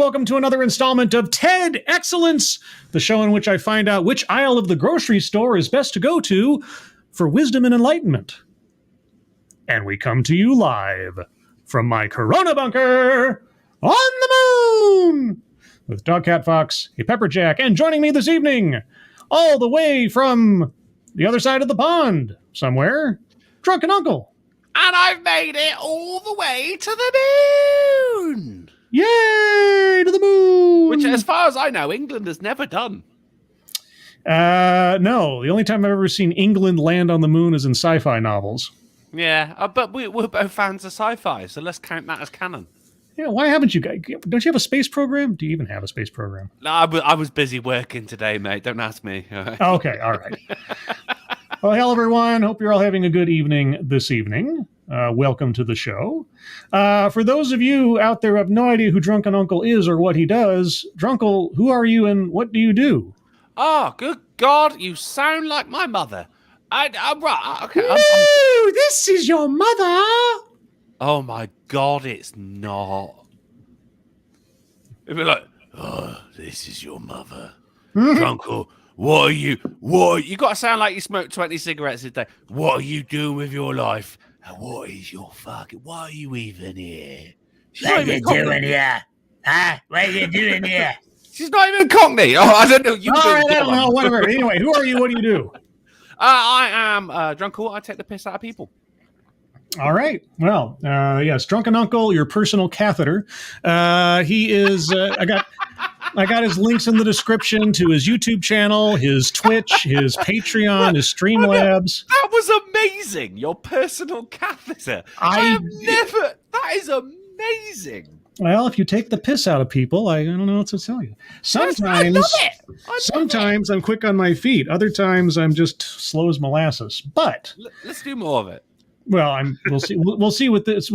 welcome to another installment of TED Excellence, the show in which I find out which aisle of the grocery store is best to go to for wisdom and enlightenment. And we come to you live from my Corona bunker on the moon with Dogcat Fox, a Pepperjack, and joining me this evening, all the way from the other side of the pond somewhere, Drunken Uncle. And I've made it all the way to the moon! Yay, to the moon! Which, as far as I know, England has never done. No. The only time I've ever seen England land on the moon is in sci-fi novels. Yeah, but we're both fans of sci-fi, so let's count that as canon. Yeah, why haven't you guys? Don't you have a space program? Do you even have a space program? No, I was busy working today, mate. Don't ask me. Okay, all right. Well, hello, everyone. Hope you're all having a good evening this evening. Welcome to the show. For those of you out there who have no idea who Drunken Uncle is or what he does, Drunkle, who are you and what do you do? Oh, good God, you sound like my mother. I'm right. Okay. No, this is your mother. Oh my God, it's not. It'd be like, oh, this is your mother. Drunkle, what are you got to sound like you smoke 20 cigarettes a day. What are you doing with your life? And what is your fucking, why are you even here? What are you doing here? Huh? What are you doing here? She's not even Cockney. Oh, I don't know. All right, I don't know, whatever. Anyway, who are you? What do you do? I am Drunkle. I take the piss out of people. All right. Well, yes, Drunken Uncle, your personal catheter. He is. I got his links in the description to his YouTube channel, his Twitch, his Patreon, his Streamlabs. That was amazing. Your personal catheter. I have never. That is amazing. Well, if you take the piss out of people, I don't know what to tell you. Sometimes, I love it. Sometimes I'm quick on my feet. Other times I'm just slow as molasses. But let's do more of it. Well, we'll see. We'll see what this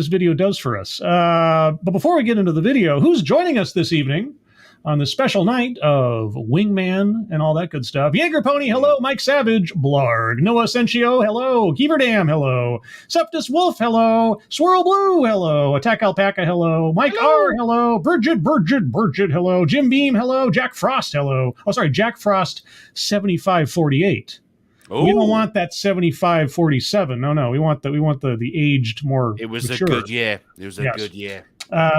video does for us. But before we get into the video, who's joining us this evening on the special night of Wingman and all that good stuff? Jaeger Pony, hello. Mike Savage, Blarg. Noah Sentio, hello. Keeverdam, hello. Septus Wolf, hello. Swirl Blue, hello. Attack Alpaca, hello. Mike R, hello. Bridget, hello. Jim Beam, hello. Jack Frost, hello. Oh, sorry, Jack Frost, 7548. Ooh. We don't want that 75-47. No. We want the aged, more. It was mature. a good year. It was a good year.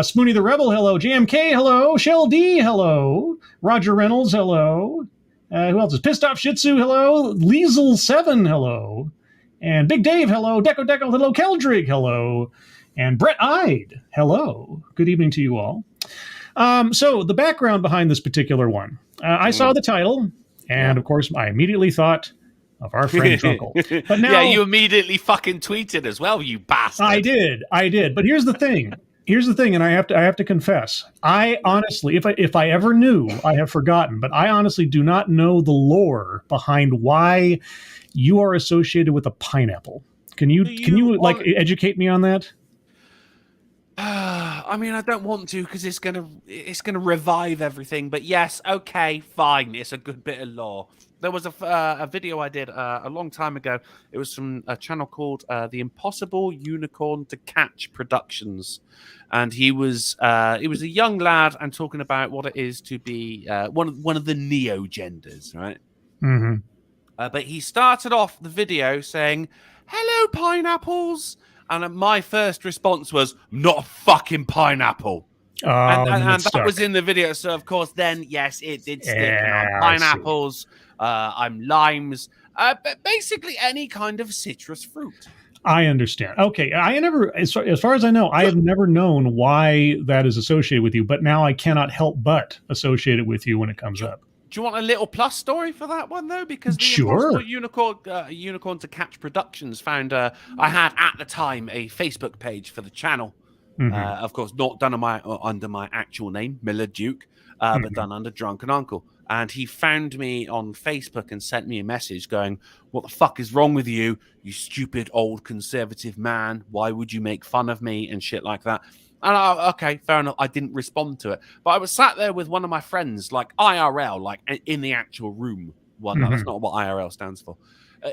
Spoony the Rebel, hello. JMK, hello. Shell D, hello. Roger Reynolds, hello. Who else is Pissed Off Shih Tzu, hello. Liesel 7, hello. And Big Dave, hello. Deco, hello. Keldrig, hello. And Brett Ide, hello. Good evening to you all. So the background behind this particular one. I saw the title, and of course, I immediately thought of our friend Drunkle. But now, yeah, you immediately fucking tweeted as well, you bastard. I did. But here's the thing. And I have to confess. I honestly, if I ever knew, I have forgotten, but I honestly do not know the lore behind why you are associated with a pineapple. Can you educate me on that? I mean, I don't want to because it's gonna revive everything. But yes, okay, fine. It's a good bit of lore. There was a video I did a long time ago. It was from a channel called The Impossible Unicorn to Catch Productions, and he was a young lad and talking about what it is to be one of the neo genders, right? Mm-hmm. But he started off the video saying, "Hello, pineapples." And my first response was, not a fucking pineapple. And that was in the video. So, of course, then, yes, it did stick. On pineapples, I'm limes, but basically any kind of citrus fruit. I understand. Okay. As far as I know, I have never known why that is associated with you, but now I cannot help but associate it with you when it comes up. Do you want a little plus story for that one, though? Because the Impossible Unicorn to Catch Productions found I had, at the time, a Facebook page for the channel. Mm-hmm. Of course, not done under my actual name, Miller Duke, but done under Drunken Uncle. And he found me on Facebook and sent me a message going, "What the fuck is wrong with you, you stupid old conservative man? Why would you make fun of me?" and shit like that. And okay, fair enough. I didn't respond to it. But I was sat there with one of my friends, like IRL, like in the actual room. Well, no, that's not what IRL stands for.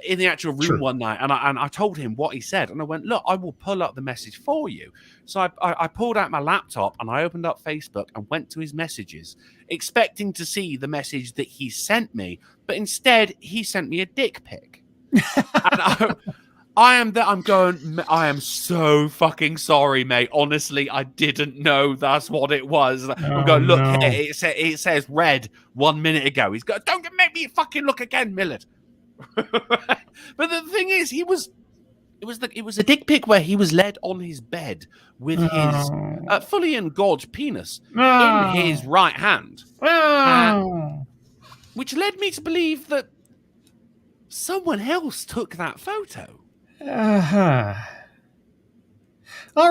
in the actual room one night, and I told him what he said, and I went, look, I will pull up the message for you. So I pulled out my laptop and I opened up Facebook and went to his messages, expecting to see the message that he sent me, but instead he sent me a dick pic. And I am so fucking sorry, mate. Honestly, I didn't know that's what it was. I'm going, look, here, it says red 1 minute ago. He's going, don't make me fucking look again, Millard. But the thing is, it was a dick pic where he was led on his bed with his fully engorged penis in his right hand, which led me to believe that someone else took that photo. All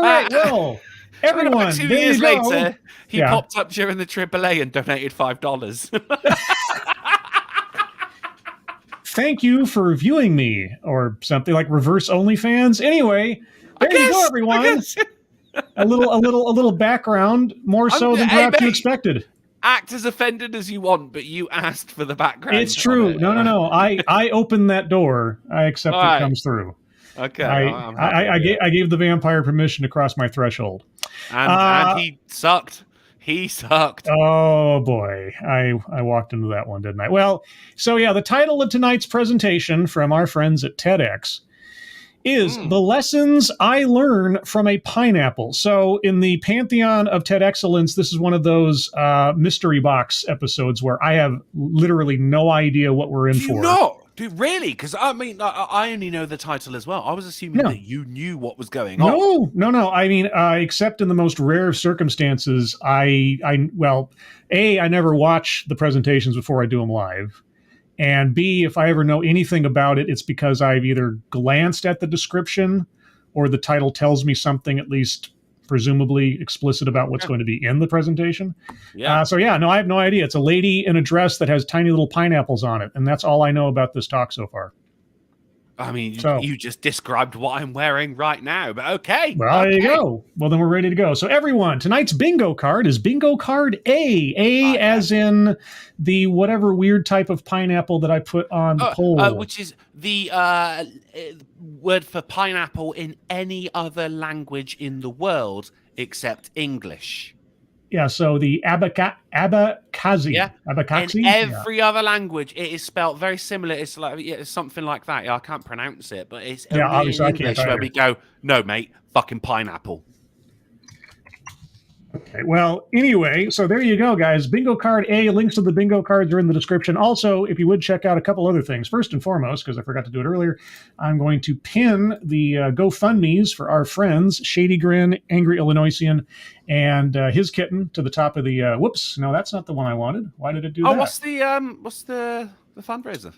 right, well, everyone, 2 there years you go. later, he popped up during the AAA and donated $5. Thank you for viewing me, or something like reverse OnlyFans. Anyway, there you go, everyone. a little background, more so than perhaps you expected. Act as offended as you want, but you asked for the background. It's true. No. I opened that door. I accept it comes through. Okay. I gave the vampire permission to cross my threshold. And he sucked. He sucked. Oh, boy. I walked into that one, didn't I? Well, so yeah, the title of tonight's presentation from our friends at TEDx is The Lessons I Learn from a Pineapple. So in the pantheon of TED Excellence, this is one of those mystery box episodes where I have literally no idea what we're in for. No, dude, really? Because I mean, I only know the title as well. I was assuming that you knew what was going on. No. I mean, except in the most rare of circumstances, I never watch the presentations before I do them live. And B, if I ever know anything about it, it's because I've either glanced at the description or the title tells me something at least presumably explicit about what's going to be in the presentation. I have no idea. It's a lady in a dress that has tiny little pineapples on it. And that's all I know about this talk so far. I mean, you just described what I'm wearing right now, but okay. Well, there you go. Well, then we're ready to go. So everyone, tonight's bingo card is bingo card A. As in the whatever weird type of pineapple that I put on the poll. Which is the word for pineapple in any other language in the world except English. Yeah, so the abakazi. Yeah, abakazi? In every other language, it is spelled very similar. It's like it's something like that. Yeah, I can't pronounce it, but it's only in English where we go, no, mate, fucking pineapple. Okay, well, anyway, so there you go, guys. Bingo card A, links to the bingo cards are in the description. Also, if you would check out a couple other things. First and foremost, because I forgot to do it earlier, I'm going to pin the GoFundMes for our friends, Shady Grin, Angry Illinoisian, and his kitten to the top of the, whoops, no, that's not the one I wanted. Why did it do that? Oh, what's the fundraiser?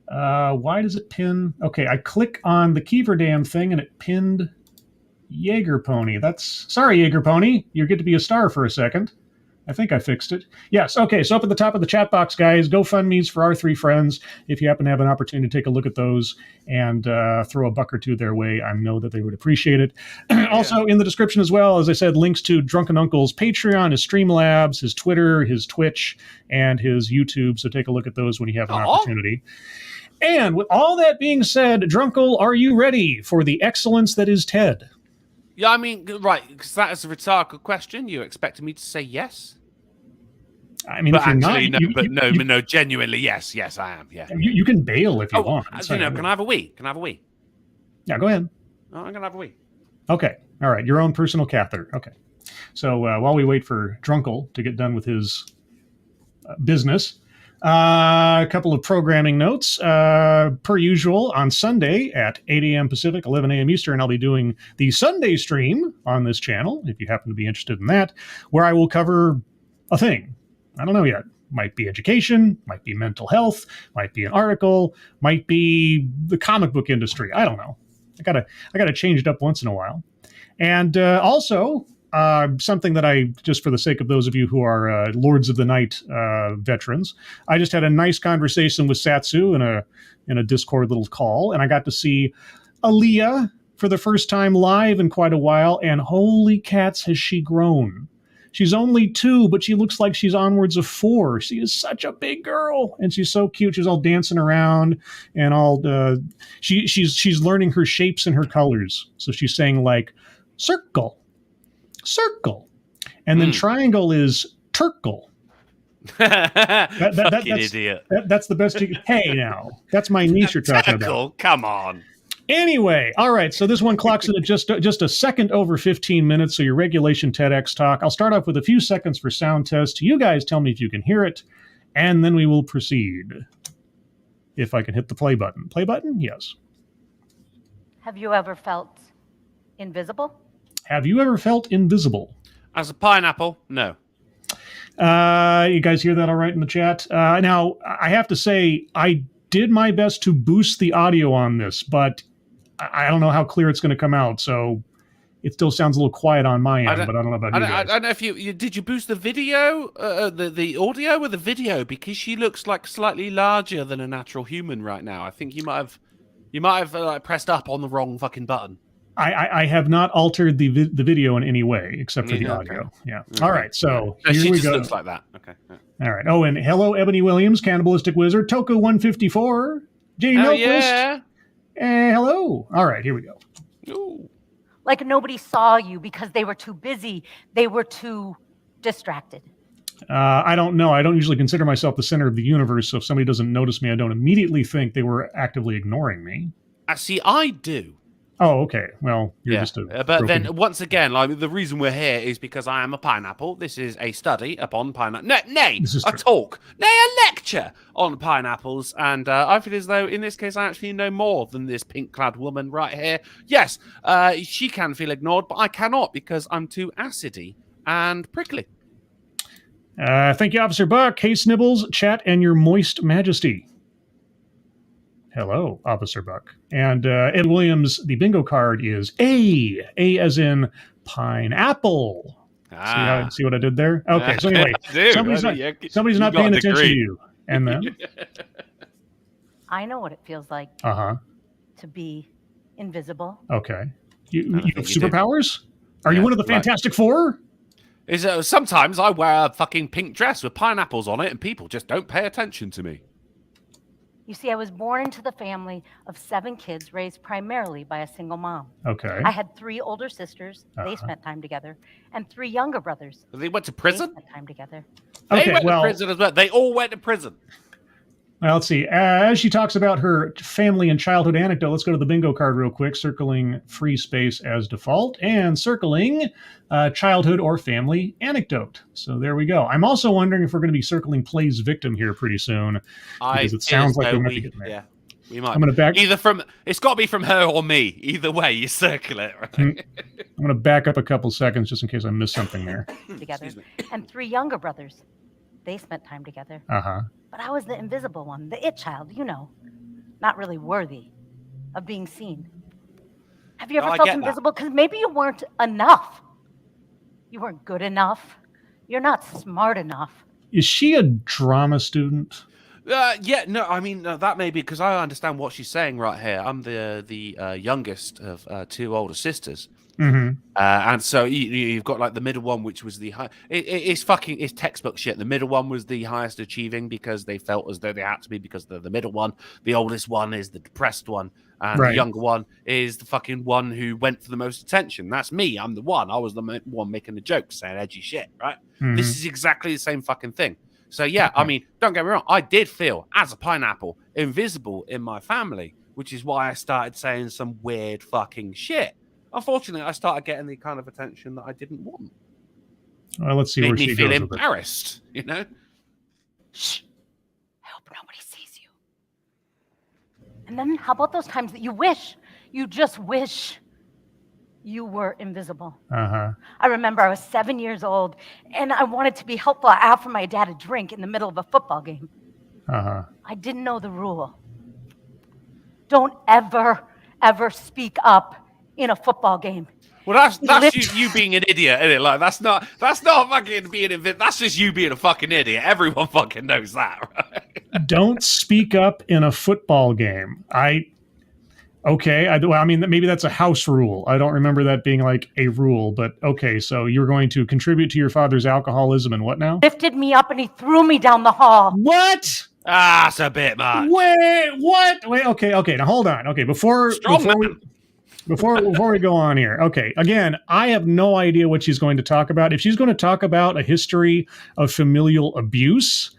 Why does it pin? Okay, I click on the Keeverdam thing and it pinned Jaeger Pony. Sorry, Jaeger Pony. You get to be a star for a second. I think I fixed it. Yes. Okay. So up at the top of the chat box, guys, GoFundMe's for our three friends. If you happen to have an opportunity to take a look at those and throw a buck or two their way, I know that they would appreciate it. Also in the description as well, as I said, links to Drunken Uncle's Patreon, his Streamlabs, his Twitter, his Twitch, and his YouTube. So take a look at those when you have an opportunity. And with all that being said, Drunkle, are you ready for the excellence that is TED? Yeah, I mean, right, because that is a rhetorical question. You expected me to say yes? I mean, but if you're actually, not... no, genuinely, yes, I am, yeah. You can bail if you want. Can I have a wee? Yeah, go ahead. Oh, I'm going to have a wee. Okay, all right, your own personal catheter. Okay. So while we wait for Drunkle to get done with his business... a couple of programming notes. Per usual, on Sunday at 8 a.m. Pacific, 11 a.m. Eastern, I'll be doing the Sunday stream on this channel, if you happen to be interested in that, where I will cover a thing. I don't know yet. Might be education, might be mental health, might be an article, might be the comic book industry. I don't know. I gotta change it up once in a while. And also... something that I, just for the sake of those of you who are Lords of the Night veterans, I just had a nice conversation with Satsu in a Discord little call, and I got to see Aaliyah for the first time live in quite a while, and holy cats has she grown. She's only 2, but she looks like she's onwards of 4. She is such a big girl, and she's so cute. She's all dancing around, and all she's learning her shapes and her colors. So she's saying like circle, circle, and then triangle is turkle. Fucking idiot. That's the best. Hey, now that's my niche you're talking about. Come on. Anyway, all right. So this one clocks in at just a second over 15 minutes. So your regulation TEDx talk. I'll start off with a few seconds for sound test. You guys tell me if you can hear it, and then we will proceed. If I can hit the play button. Play button? Yes. Have you ever felt invisible? Have you ever felt invisible? As a pineapple, no. You guys hear that all right in the chat? Now, I have to say, I did my best to boost the audio on this, but I don't know how clear it's going to come out. So it still sounds a little quiet on my end, but I don't know about you guys. I don't know if you did you boost the video, the audio or the video, because she looks like slightly larger than a natural human right now. I think you might have like, pressed up on the wrong fucking button. I have not altered the video in any way except for the audio. Okay. Yeah. Okay. All right. So no, here she we just go. looks like that. Okay. Yeah. All right. Oh, and hello, Ebony Williams, Cannibalistic Wizard, Toku 154, Janie Milquist. Yeah. Hello. All right. Here we go. Ooh. Like nobody saw you because they were too busy. They were too distracted. I don't know. I don't usually consider myself the center of the universe. So if somebody doesn't notice me, I don't immediately think they were actively ignoring me. See, I do. Oh, okay. Well, you're just a but broken... then once again, like the reason we're here is because I am a pineapple. This is a study upon pineapple. Nay, a talk. Nay, a lecture on pineapples. And I feel as though in this case I actually know more than this pink-clad woman right here. Yes, she can feel ignored, but I cannot because I'm too acidy and prickly. Thank you, Officer Buck. Hey, Snibbles, chat, and your moist majesty. Hello, Officer Buck. And Ed Williams, the bingo card is A as in pineapple. See what I did there? Okay, so anyway, somebody's not paying attention to you. And then? I know what it feels like to be invisible. Okay. You have superpowers? Are you one of the Fantastic Four? Sometimes I wear a fucking pink dress with pineapples on it and people just don't pay attention to me. You see, I was born into the family of 7 kids raised primarily by a single mom. Okay. I had 3 older sisters. They spent time together. And 3 younger brothers. They went to prison? They spent time together. They went to prison as well. They all went to prison. Well, let's see. As she talks about her family and childhood anecdote, let's go to the bingo card real quick, circling free space as default and circling childhood or family anecdote. So there we go. I'm also wondering if we're going to be circling plays victim here pretty soon, because it sounds like we might be getting there. Yeah, we might. I'm going to back it's got to be from her or me. Either way, you circle it. Right? I'm going to back up a couple seconds just in case I missed something there. Together. And 3 younger brothers. They spent time together. But I was the invisible one, the it child, not really worthy of being seen. Have you ever felt invisible? Because maybe you weren't enough. You weren't good enough. You're not smart enough. Is she a drama student? That may be because I understand what she's saying right here. I'm the youngest of 2 older sisters. Mm-hmm. And so you've got like the middle one, which was the high. It's textbook shit. The middle one was the highest achieving because they felt as though they had to be because they're the middle one. The oldest one is the depressed one, and the younger one is the fucking one who went for the most attention. That's me. I'm the one. I was the one making the jokes, saying edgy shit. Right? Mm-hmm. This is exactly the same fucking thing. So yeah, I mean, don't get me wrong. I did feel as a pineapple invisible in my family, which is why I started saying some weird fucking shit. Unfortunately, I started getting the kind of attention that I didn't want. Well, let's see where she goes. Made me feel embarrassed, Shh. I hope nobody sees you. And then how about those times that you just wish you were invisible? I remember I was 7 years old, and I wanted to be helpful. I offered my dad a drink in the middle of a football game. I didn't know the rule. Don't ever speak up in a football game. Well, that's you being an idiot, isn't it? Like that's not fucking being that's just you being a fucking idiot. Everyone fucking knows that, right? Don't speak up in a football game. Okay. I mean, maybe that's a house rule. I don't remember that being like a rule, but okay. So you're going to contribute to your father's alcoholism and what now? Lifted me up and he threw me down the hall. What? Ah, it's a bit much. Wait, what? Wait, okay. Now hold on. Okay, before we go on here. Okay, again, I have no idea what she's going to talk about. If she's going to talk about a history of familial abuse,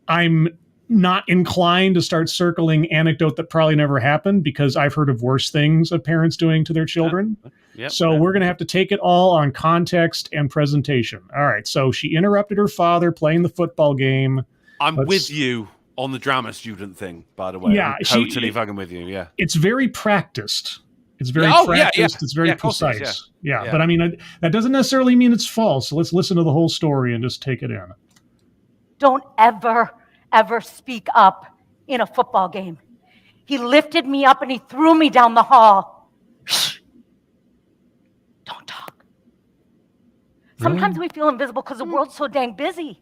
I'm not inclined to start circling anecdote that probably never happened, because I've heard of worse things of parents doing to their children. We're going to have to take it all on context and presentation. All right. So she interrupted her father playing the football game. I'm with you on the drama student thing, by the way. Yeah, I'm totally fucking with you. Yeah. It's very practiced. It's very practiced. It's very precise. Yeah. But I mean, that doesn't necessarily mean it's false. So let's listen to the whole story and just take it in. Don't ever speak up in a football game. He lifted me up and he threw me down the hall. Shh. Don't talk. Sometimes we feel invisible because the world's so dang busy.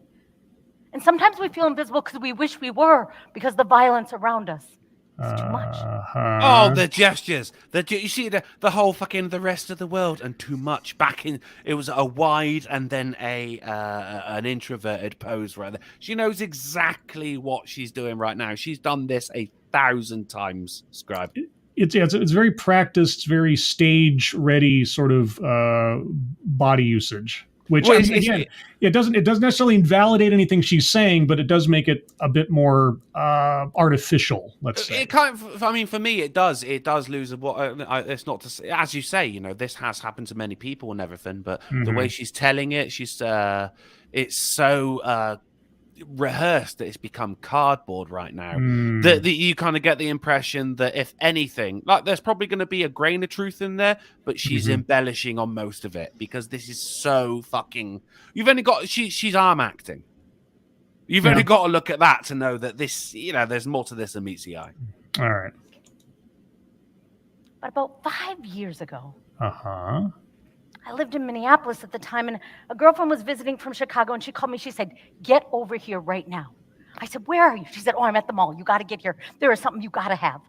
And sometimes we feel invisible because we wish we were, because the violence around us is too much. Oh, the gestures. You see the whole fucking the rest of the world and too much. Back in, it was a wide and then an introverted pose right there. She knows exactly what she's doing right now. She's done this 1,000 times, Scribe. It's very practiced, it's very stage ready sort of body usage. Which again, it doesn't necessarily invalidate anything she's saying, but it does make it a bit more artificial. Let's say. It kind of, I mean, for me, it does lose what. It's not to say, as you say, this has happened to many people and everything, but the way she's telling it, it's so rehearsed that it's become cardboard right now. That you kind of get the impression that if anything, like there's probably going to be a grain of truth in there, but she's embellishing on most of it, because this is so fucking. You've only got she's arm acting. You've only got to look at that to know that this, there's more to this than meets the eye. All right. But about 5 years ago, I lived in Minneapolis at the time, and a girlfriend was visiting from Chicago, and she called me. She said, "Get over here right now." I said, "Where are you?" She said, "Oh, I'm at the mall. You got to get here. There is something you got to have."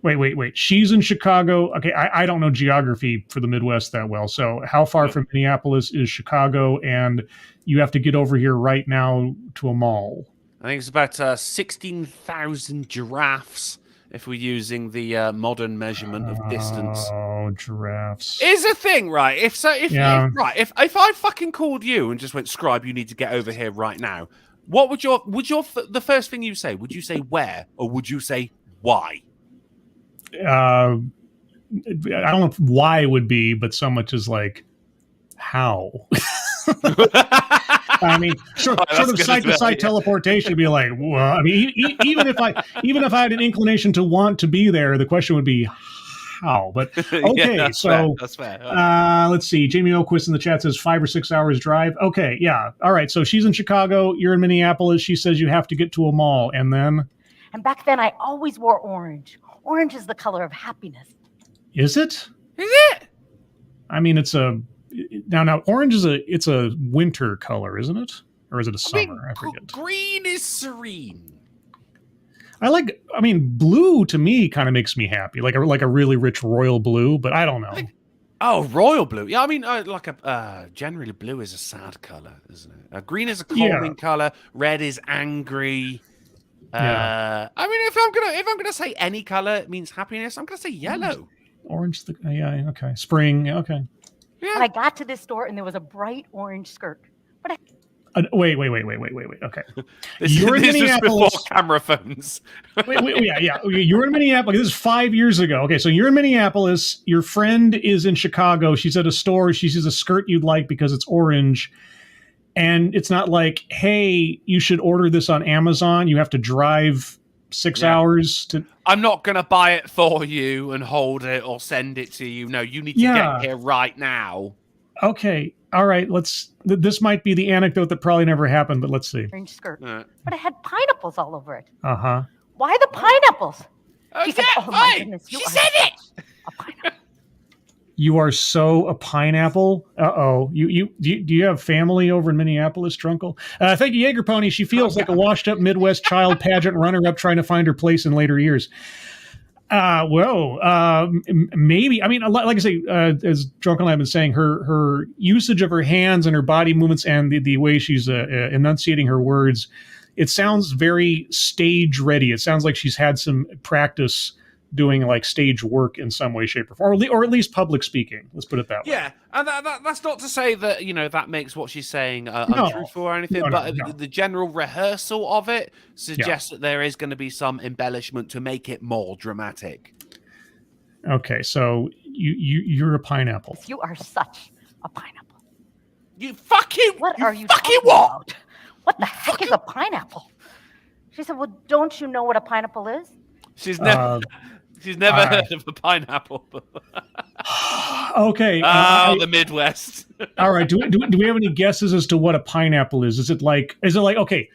Wait. She's in Chicago. Okay, I don't know geography for the Midwest that well. So how far from Minneapolis is Chicago? And you have to get over here right now to a mall. I think it's about 16,000 giraffes. If we're using the modern measurement of distance. Oh, giraffes. Is a thing, right? If I fucking called you and just went, "Scribe, you need to get over here right now," what would the first thing you say? Would you say where, or would you say why? I don't know why it would be, but so much as like how. I mean, sort of site-to-site teleportation would be like, well, I mean, even if I had an inclination to want to be there, the question would be how. But okay, that's so fair. Let's see. Jamie Oquist in the chat says 5 or 6 hours drive. Okay, yeah, all right. So she's in Chicago, you're in Minneapolis. She says you have to get to a mall, and then. And back then, I always wore orange. Orange is the color of happiness. Is it? Is it? I mean, it's a. Now, orange it's a winter color, isn't it? Or is it a summer? I forget. Green is serene. I mean, blue to me kind of makes me happy, like a really rich royal blue, but I don't know. Royal blue. Yeah, I mean, generally blue is a sad color, isn't it? Green is a calming color. Red is angry. I mean, if I'm gonna say any color it means happiness, I'm gonna say yellow. Orange. Okay. Spring. Okay. Yeah. And I got to this store and there was a bright orange skirt. But wait. Okay. This is before camera phones. Yeah. You're in Minneapolis. This is 5 years ago. Okay, so you're in Minneapolis. Your friend is in Chicago. She's at a store. She sees a skirt you'd like because it's orange. And it's not like, hey, you should order this on Amazon. You have to drive 6 hours to. I'm not going to buy it for you and hold it or send it to you. No, you need to get here right now. Okay. All right. This might be the anecdote that probably never happened, but let's see. Orange skirt. But it had pineapples all over it. Uh-huh. Why the pineapples? She said, "Oh my goodness, she said it." A pineapple. You are so a pineapple. Uh-oh. Do you have family over in Minneapolis, Drunkle? Thank you, Jaeger Pony. She feels like a washed-up Midwest child pageant runner-up trying to find her place in later years. Maybe. I mean, like I say, as Drunken Uncle have been saying, her usage of her hands and her body movements and the way she's enunciating her words, it sounds very stage ready. It sounds like she's had some practice doing like stage work in some way, shape, or form, or at least public speaking. Let's put it that way. Yeah, and that's not to say that that makes what she's saying untruthful or anything, but the general rehearsal of it suggests that there is going to be some embellishment to make it more dramatic. Okay, so you're a pineapple. You are such a pineapple. You fucking what are you fucking talking what? About? What the heck is a pineapple? She said, "Well, don't you know what a pineapple is?" She's never heard of a pineapple. Okay. The Midwest. All right. Do we have any guesses as to what a pineapple is? Is it like okay,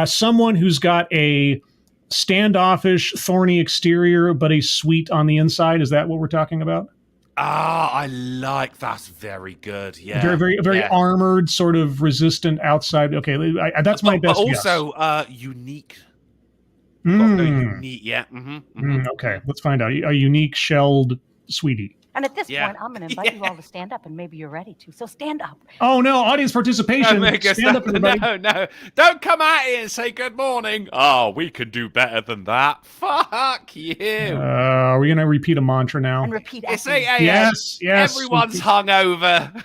someone who's got a standoffish, thorny exterior but a sweet on the inside? Is that what we're talking about? I like that's very good. Yeah, very armored, sort of resistant outside. Okay, that's my best. But also unique. Unique, yeah. Okay, let's find out. A unique shelled sweetie. And at this point, I'm going to invite you all to stand up, and maybe you're ready to. So stand up. Oh, no, audience participation. Stand up, everybody. No. Don't come out here and say good morning. Oh, we could do better than that. Fuck you. Are we going to repeat a mantra now? And repeat it's after me. Yes. Everyone's hungover.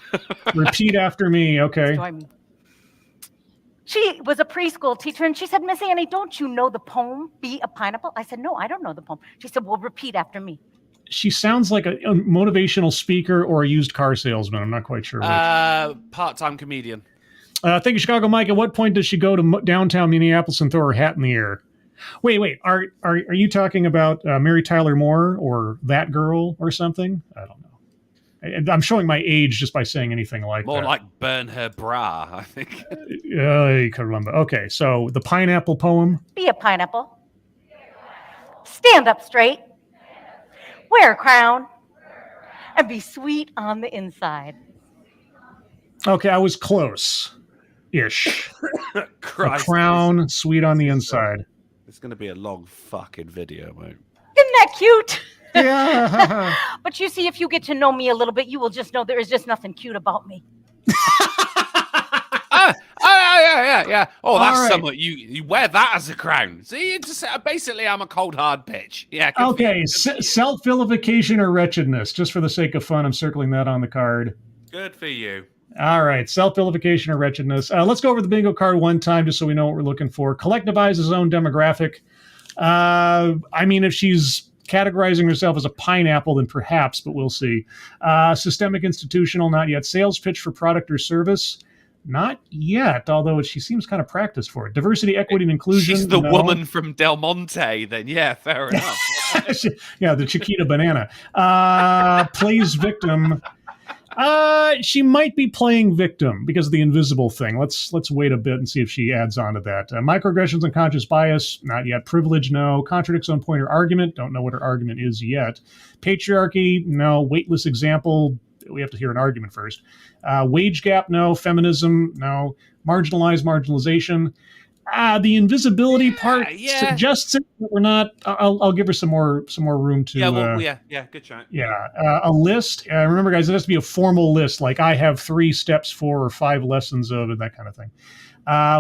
Repeat after me, okay. Join me. She was a preschool teacher, and she said, "Miss Annie, don't you know the poem, Be a Pineapple?" I said, "No, I don't know the poem." She said, "Well, repeat after me." She sounds like a motivational speaker or a used car salesman. I'm not quite sure which. Part-time comedian. Thank you, Chicago Mike. At what point does she go to downtown Minneapolis and throw her hat in the air? Wait. Are you talking about Mary Tyler Moore or that girl or something? I don't know. I'm showing my age just by saying anything like More that. like burn her bra, I think. Caramba. Okay, so the pineapple poem. Be a pineapple. Stand up straight. Wear a crown. And be sweet on the inside. Okay, I was close-ish. A crown, sweet on the inside. It's going to be a long fucking video, mate. Isn't that cute? Yeah. But you see, if you get to know me a little bit, you will just know there is just nothing cute about me. Yeah. Oh, that's right. somewhat you wear that as a crown. See, it's just, basically, I'm a cold hard bitch. Yeah. Okay, self-vilification or wretchedness. Just for the sake of fun, I'm circling that on the card. Good for you. All right, self-vilification or wretchedness. Let's go over the bingo card one time just so we know what we're looking for. Collectivize his own demographic. I mean, if she's categorizing herself as a pineapple, then perhaps, but we'll see. Systemic institutional, not yet. Sales pitch for product or service, not yet, although she seems kind of practiced for it. Diversity, equity, and inclusion. She's the woman from Del Monte, then yeah, fair enough. Yeah, the Chiquita banana. Plays victim. She might be playing victim because of the invisible thing. Let's wait a bit and see if she adds on to that. Microaggressions and conscious bias, not yet. Privilege, no. Contradicts own point or argument, don't know what her argument is yet. Patriarchy, no. Weightless example, we have to hear an argument first. Wage gap, no. Feminism, no. Marginalization. The invisibility part suggests it, but we're not. I'll give her some more room to. Yeah, good shot. Yeah, a list. Remember, guys, it has to be a formal list. Like I have 3 steps for or 5 lessons of, and that kind of thing.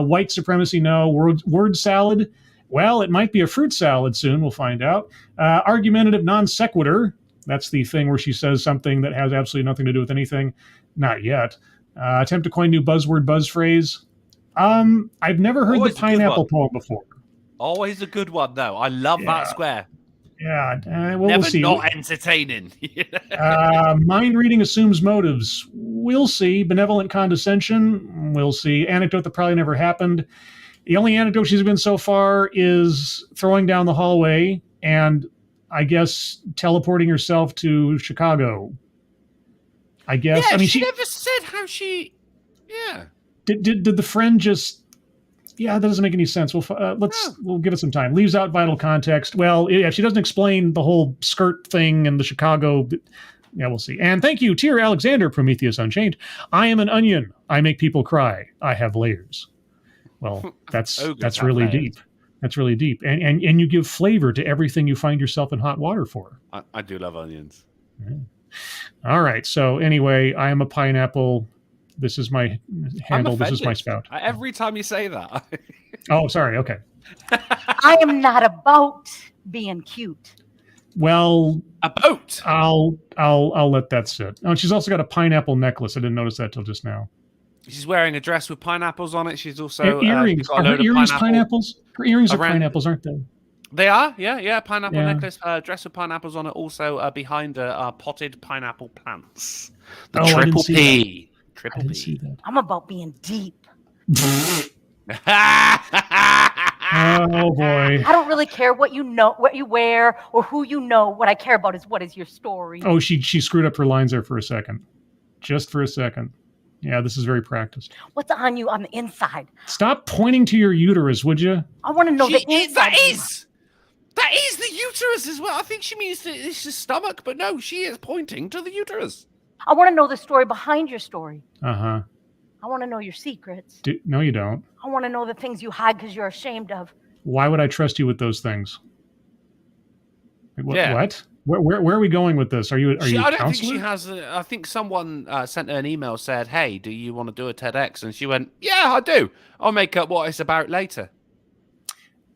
White supremacy, no. Word salad. Well, it might be a fruit salad soon. We'll find out. Argumentative non sequitur. That's the thing where she says something that has absolutely nothing to do with anything. Not yet. Attempt to coin new buzzword, buzz phrase. I've never heard the pineapple poem before. Always a good one, though. I love that square. Yeah, we'll see. Not entertaining. Mind reading assumes motives. We'll see. Benevolent condescension. We'll see. Anecdote that probably never happened. The only anecdote she's been so far is throwing down the hallway and, I guess, teleporting herself to Chicago. I guess. Yeah, I mean, she never said how she. Yeah. Did the friend just? Yeah, that doesn't make any sense. We'll give it some time. Leaves out vital context. Well, yeah, she doesn't explain the whole skirt thing and the Chicago. Yeah, we'll see. And thank you, Tyr Alexander, Prometheus Unchained. I am an onion. I make people cry. I have layers. Well, that's really deep. That's really deep. And you give flavor to everything you find yourself in hot water for. I do love onions. Yeah. All right. So anyway, I am a pineapple. This is my handle. This is my spout. Every time you say that. Oh, sorry. Okay. I am not about being cute. Well, A boat. I'll let that sit. Oh, and she's also got a pineapple necklace. I didn't notice that till just now. She's wearing a dress with pineapples on it. She's also And earrings. got a Are her load of earrings pineapple pineapples? Her earrings are around- pineapples, aren't they? They are, yeah. Pineapple Yeah. necklace, dress with pineapples on it. Also behind her are potted pineapple plants. The Oh, I didn't triple see P. I Triple didn't P. see that. I'm about being deep. Oh boy. I don't really care what you know, what you wear, or who you know. What I care about is what is your story. Oh, she screwed up her lines there for a second. Just for a second. Yeah, this is very practiced. What's on you on the inside? Stop pointing to your uterus, would you? I want to know the inside. That is the uterus as well. I think she means it's the stomach, but no, she is pointing to the uterus. I want to know the story behind your story. Uh-huh. I want to know your secrets. No, you don't. I want to know the things you hide because you're ashamed of. Why would I trust you with those things? Yeah. What? Where are we going with this? Are you a I don't counselor? think she has. I think someone sent her an email, said, "Hey, do you want to do a TEDx?" And she went, "Yeah, I do. I'll make up what it's about later."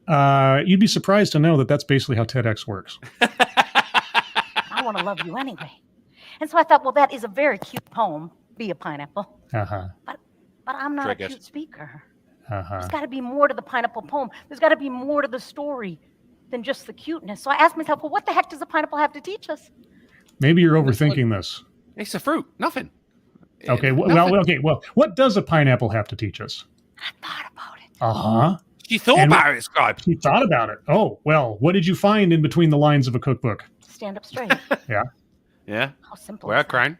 You'd be surprised to know that that's basically how TEDx works. I want to love you anyway. And so I thought, well, that is a very cute poem. Be a pineapple. Uh-huh. But I'm not Triggered. a cute speaker. Uh-huh. There's got to be more to the pineapple poem. There's got to be more to the story than just the cuteness. So I asked myself, well, what the heck does a pineapple have to teach us? Maybe you're overthinking this. It's a fruit. Nothing. Okay. Nothing. Well, what does a pineapple have to teach us? I thought about it. Uh-huh. She thought about it, Scribe. She thought about it. Oh, well, what did you find in between the lines of a cookbook? Stand up straight. Yeah. Yeah. How simple Wear a is that? crown.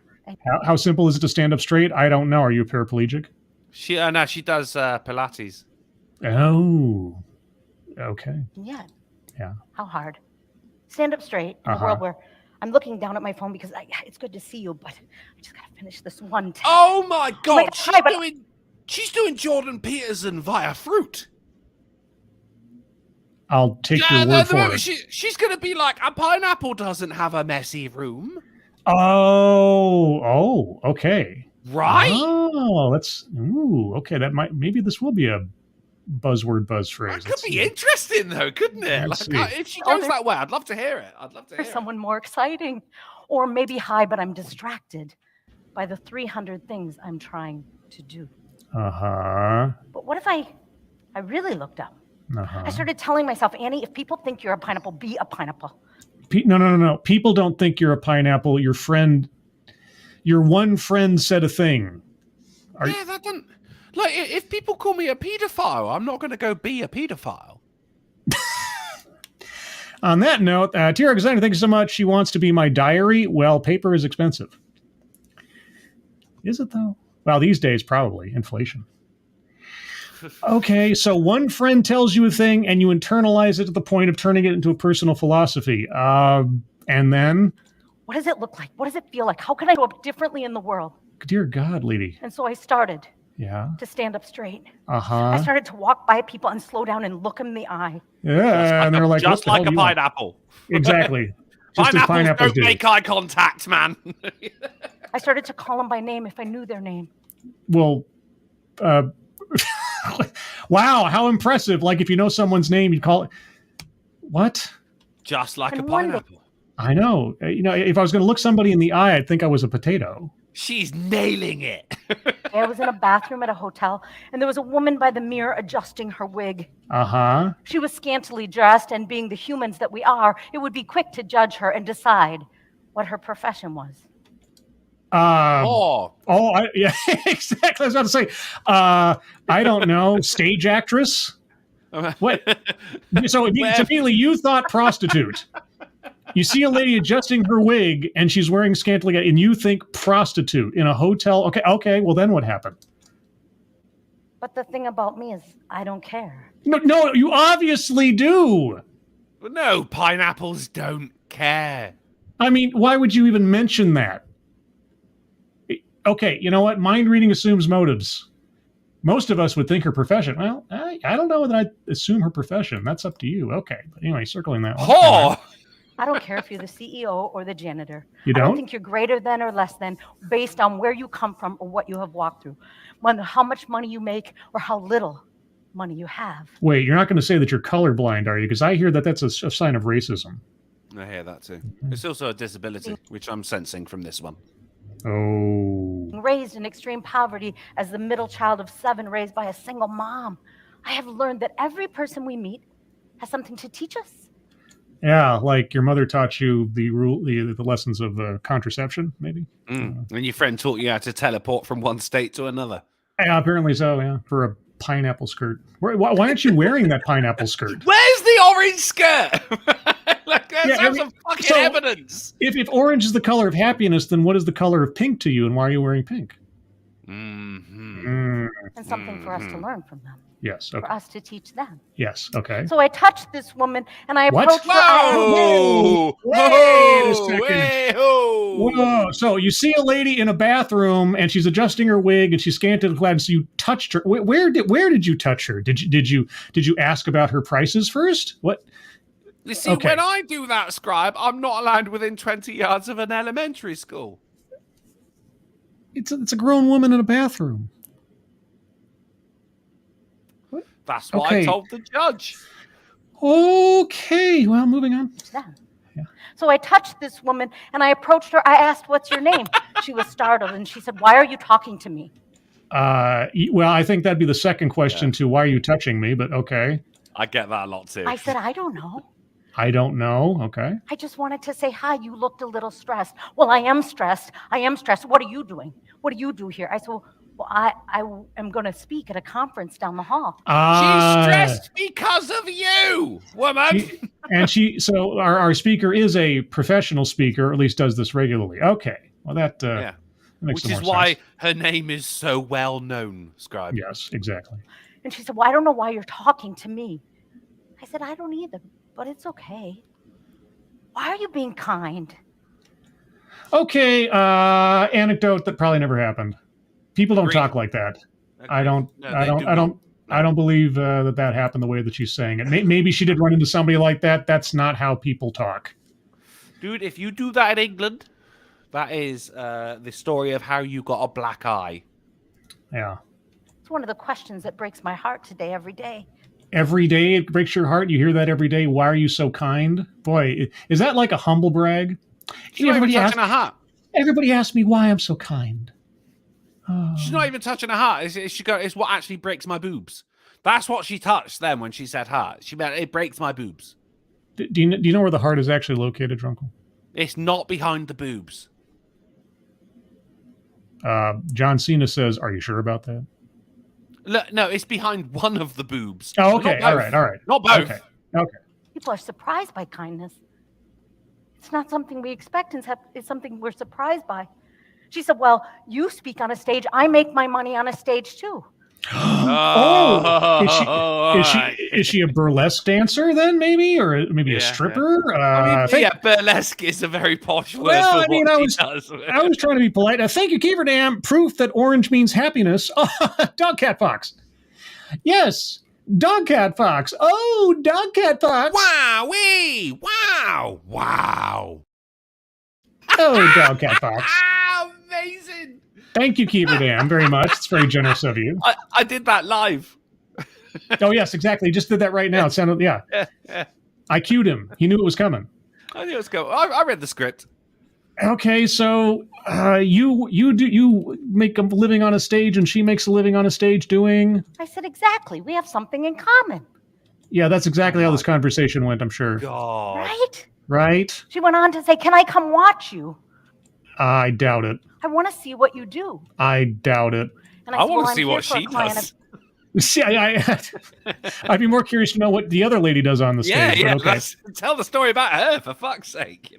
How simple is it to stand up straight? I don't know. Are you a paraplegic? She no, she does Pilates. Oh. Okay. Yeah. Yeah. How hard? Stand up straight in a Uh-huh. world where I'm looking down at my phone because it's good to see you, but I just got to finish this one. Oh my God! Like, hi, but- She's doing Jordan Peterson via fruit. I'll take your word for it. She's going to be like, a pineapple doesn't have a messy room, Oh, okay. right? Oh, okay. Maybe this will be a buzzword buzz phrase. That could be interesting, though, couldn't it? Let's Like, see. if she Oh, goes there- that way, I'd love to hear it. For someone more exciting. Or maybe high, but I'm distracted by the 300 things I'm trying to do. Uh-huh. But what if I really looked up? Uh-huh. I started telling myself, Annie, if people think you're a pineapple, be a pineapple. No. People don't think you're a pineapple. Your one friend said a thing. Yeah, that doesn't... Like, if people call me a paedophile, I'm not going to go be a paedophile. On that note, Tira Designer, thank you so much. She wants to be my diary. Well, paper is expensive. Is it, though? Well, these days, probably. Inflation. Okay, so one friend tells you a thing, and you internalize it to the point of turning it into a personal philosophy. And then? What does it look like? What does it feel like? How can I show up differently in the world? Dear God, lady. And so I started Yeah. to stand up straight. Uh-huh. I started to walk by people and slow down and look them in the eye. Yeah, and they're like, just what the like hell a do you want? pineapple. Exactly. Just as Pineapples pineapples don't do. make eye contact, man. I started to call them by name if I knew their name. Well, wow, how impressive. Like, if you know someone's name, you call it. What? Just like a And one day- pineapple. I know. If I was going to look somebody in the eye, I'd think I was a potato. She's nailing it. I was in a bathroom at a hotel, and there was a woman by the mirror adjusting her wig. Uh-huh. She was scantily dressed, and being the humans that we are, it would be quick to judge her and decide what her profession was. Yeah, exactly. I was about to say, I don't know, stage actress? What? So immediately you thought prostitute. You see a lady adjusting her wig, and she's wearing scantily, and you think prostitute in a hotel. Okay. Well, then what happened? But the thing about me is, I don't care. No, you obviously do. No, pineapples don't care. I mean, why would you even mention that? Okay, you know what? Mind reading assumes motives. Most of us would think her profession. Well, I don't know that I'd assume her profession. That's up to you. Okay. But anyway, circling that one. Oh! I don't care if you're the CEO or the janitor. You I don't don't? think you're greater than or less than based on where you come from or what you have walked through, how much money you make or how little money you have. Wait, you're not going to say that you're colorblind, are you? Because I hear that that's a sign of racism. I hear that too. It's also a disability, which I'm sensing from this one. Oh. Raised in extreme poverty as the middle child of 7 raised by a single mom, I have learned that every person we meet has something to teach us. Yeah, like your mother taught you the lessons of contraception, maybe? And your friend taught you how to teleport from one state to another. Yeah, apparently so, yeah, for a pineapple skirt. Why aren't you wearing that pineapple skirt? Where's the orange skirt? Let's have some fucking evidence. If orange is the color of happiness, then what is the color of pink to you, and why are you wearing pink? And something for us to learn from them. Yes, okay. For us to teach them. Yes, okay. So I touched this woman, and I What? approached her. Whoa! Wait a second. Whoa! Whoa! So you see a lady in a bathroom, and she's adjusting her wig, and she's scantily clad. So you touched her. Where did you touch her? Did you ask about her prices first? What? You see, when I do that, Scribe, I'm not allowed within 20 yards of an elementary school. It's a grown woman in a bathroom. What? That's what I told the judge. Okay, well, moving on. Yeah. So I touched this woman, and I approached her. I asked, "What's your name?" She was startled, and she said, "Why are you talking to me?" Well, I think that'd be the second question to why are you touching me, but okay. I get that a lot too. I said, "I don't know. I don't know." Okay. I just wanted to say hi. You looked a little stressed. Well, I am stressed. I am stressed. What are you doing? What do you do here? I said, well, I am going to speak at a conference down the hall. She's stressed because of you, woman. So our speaker is a professional speaker, or at least does this regularly. Okay. Well, that makes Which is why her name is so well known, Scribe. Yes, exactly. And she said, well, I don't know why you're talking to me. I said, I don't either, but it's okay. Why are you being kind? Okay, anecdote that probably never happened. People don't talk like that. Okay. I don't believe that happened the way that she's saying it. Maybe she did run into somebody like that. That's not how people talk. Dude, if you do that in England, that is the story of how you got a black eye. Yeah. It's one of the questions that breaks my heart today, every day. Every day it breaks your heart? You hear that every day? Why are you so kind? Boy, is that like a humble brag? Everybody asks me why I'm so kind. She's not even touching her heart. It's what actually breaks my boobs. That's what she touched then when she said heart. She meant it breaks my boobs. Do you know where the heart is actually located, Drunkle? It's not behind the boobs. John Cena says, "Are you sure about that?" Look, no, it's behind one of the boobs. Oh, okay. All right. Not both. Okay. People are surprised by kindness. It's not something we expect. It's something we're surprised by. She said, well, you speak on a stage. I make my money on a stage, too. Is she a burlesque dancer then, maybe? Or maybe a stripper? Burlesque is a very posh word. Well, I was trying to be polite. Thank you, Keeverdam. Proof that orange means happiness. Dog Cat Fox. Yes. Dog Cat Fox. Oh, Dog Cat Fox. Wow-wee. Wow. Oh, Dog Cat Fox. Amazing. Thank you, Keeverdam, very much. It's very generous of you. I did that live. Oh, yes, exactly. Just did that right now. It sounded, yeah. I cued him. He knew it was coming. I knew it was coming. I read the script. Okay, so you make a living on a stage and she makes a living on a stage doing? I said, exactly. We have something in common. Yeah, that's exactly how this conversation went, I'm sure. God. Right? She went on to say, can I come watch you? I doubt it. I want to see what you do. I doubt it. And I want to see what she does. See, I'd be more curious to know what the other lady does on the stage. Yeah. Okay. Tell the story about her, for fuck's sake.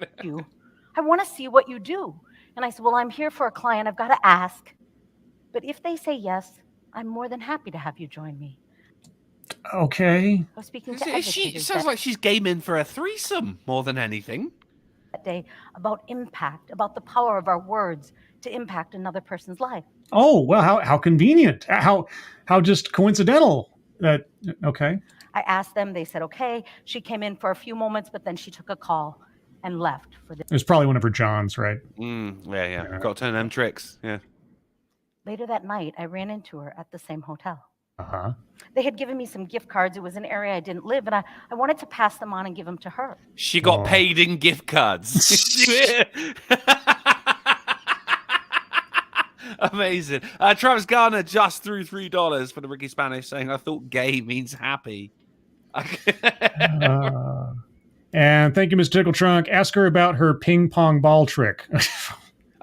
I want to see what you do. And I said, well, I'm here for a client. I've got to ask. But if they say yes, I'm more than happy to have you join me. Okay. I was speaking to It sounds like she's gaming for a threesome more than anything. That day about impact, about the power of our words to impact another person's life. Oh, well, how convenient. How just coincidental. That okay. I asked them, they said, okay. She came in for a few moments, but then she took a call and left for this. It was probably one of her Johns, right? Yeah. Got to turn them tricks. Yeah. Later that night, I ran into her at the same hotel. Uh-huh. They had given me some gift cards. It was an area I didn't live, and I wanted to pass them on and give them to her. She got paid in gift cards. Amazing. Travis Garner just threw $3 for the Ricky Spanish, saying, I thought gay means happy. And thank you, Ms. Tickle Trunk. Ask her about her ping pong ball trick.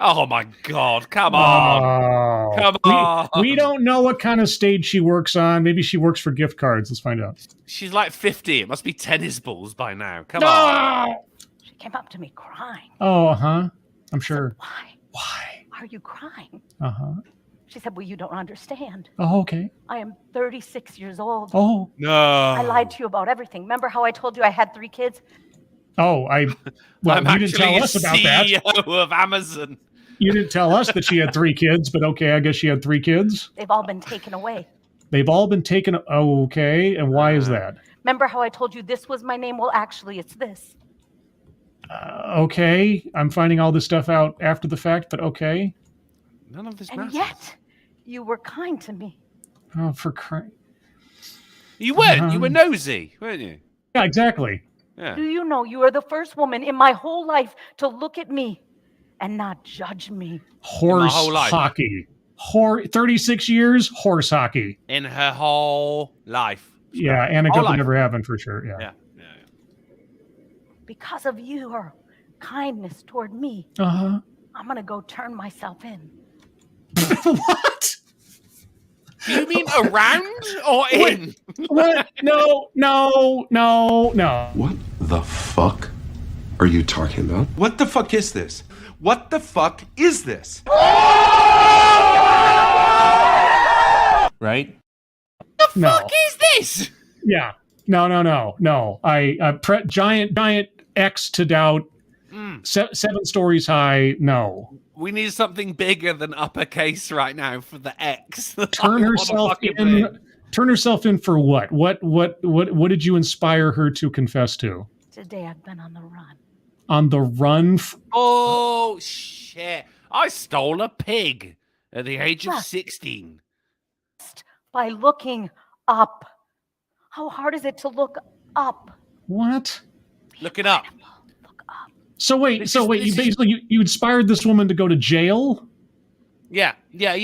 Oh my God! Come on! Come on! We don't know what kind of stage she works on. Maybe she works for gift cards. Let's find out. She's like 50. It must be tennis balls by now. Come on! She came up to me crying. Oh, I'm sure. Said, Why are you crying? She said, well, you don't understand. Oh, okay. I am 36 years old. Oh. No. I lied to you about everything. Remember how I told you I had 3 kids? Oh, I'm you didn't tell us about that. CEO of Amazon. You didn't tell us that she had 3 kids, but okay, I guess she had 3 kids. They've all been taken away. They've all been taken. Okay, and why is that? Remember how I told you this was my name? Well, actually, it's this. Okay, I'm finding all this stuff out after the fact, but okay. None of this and matters. Yet, you were kind to me. Oh, for crying! You weren't. You were nosy, weren't you? Yeah, exactly. Yeah. Do you know you are the first woman in my whole life to look at me and not judge me? Horse whole life. hockey. 36 years, horse hockey. In her whole life. Yeah, anecdote that never happened for sure. Yeah. Because of your kindness toward me, I'm going to go turn myself in. What? Do you mean around or in? What? No. What the fuck are you talking about? What the fuck is this? What the fuck is this? Right? The fuck is this? Yeah. No. Giant X to doubt. 7 stories high. No. We need something bigger than uppercase right now for the X. Turn herself in. Turn herself in for what? What did you inspire her to confess to? Today I've been on the run. On the run? Oh, shit. I stole a pig at the age of 16. By looking up. How hard is it to look up? What? Look it up. Look up. So wait, you inspired this woman to go to jail? Yeah,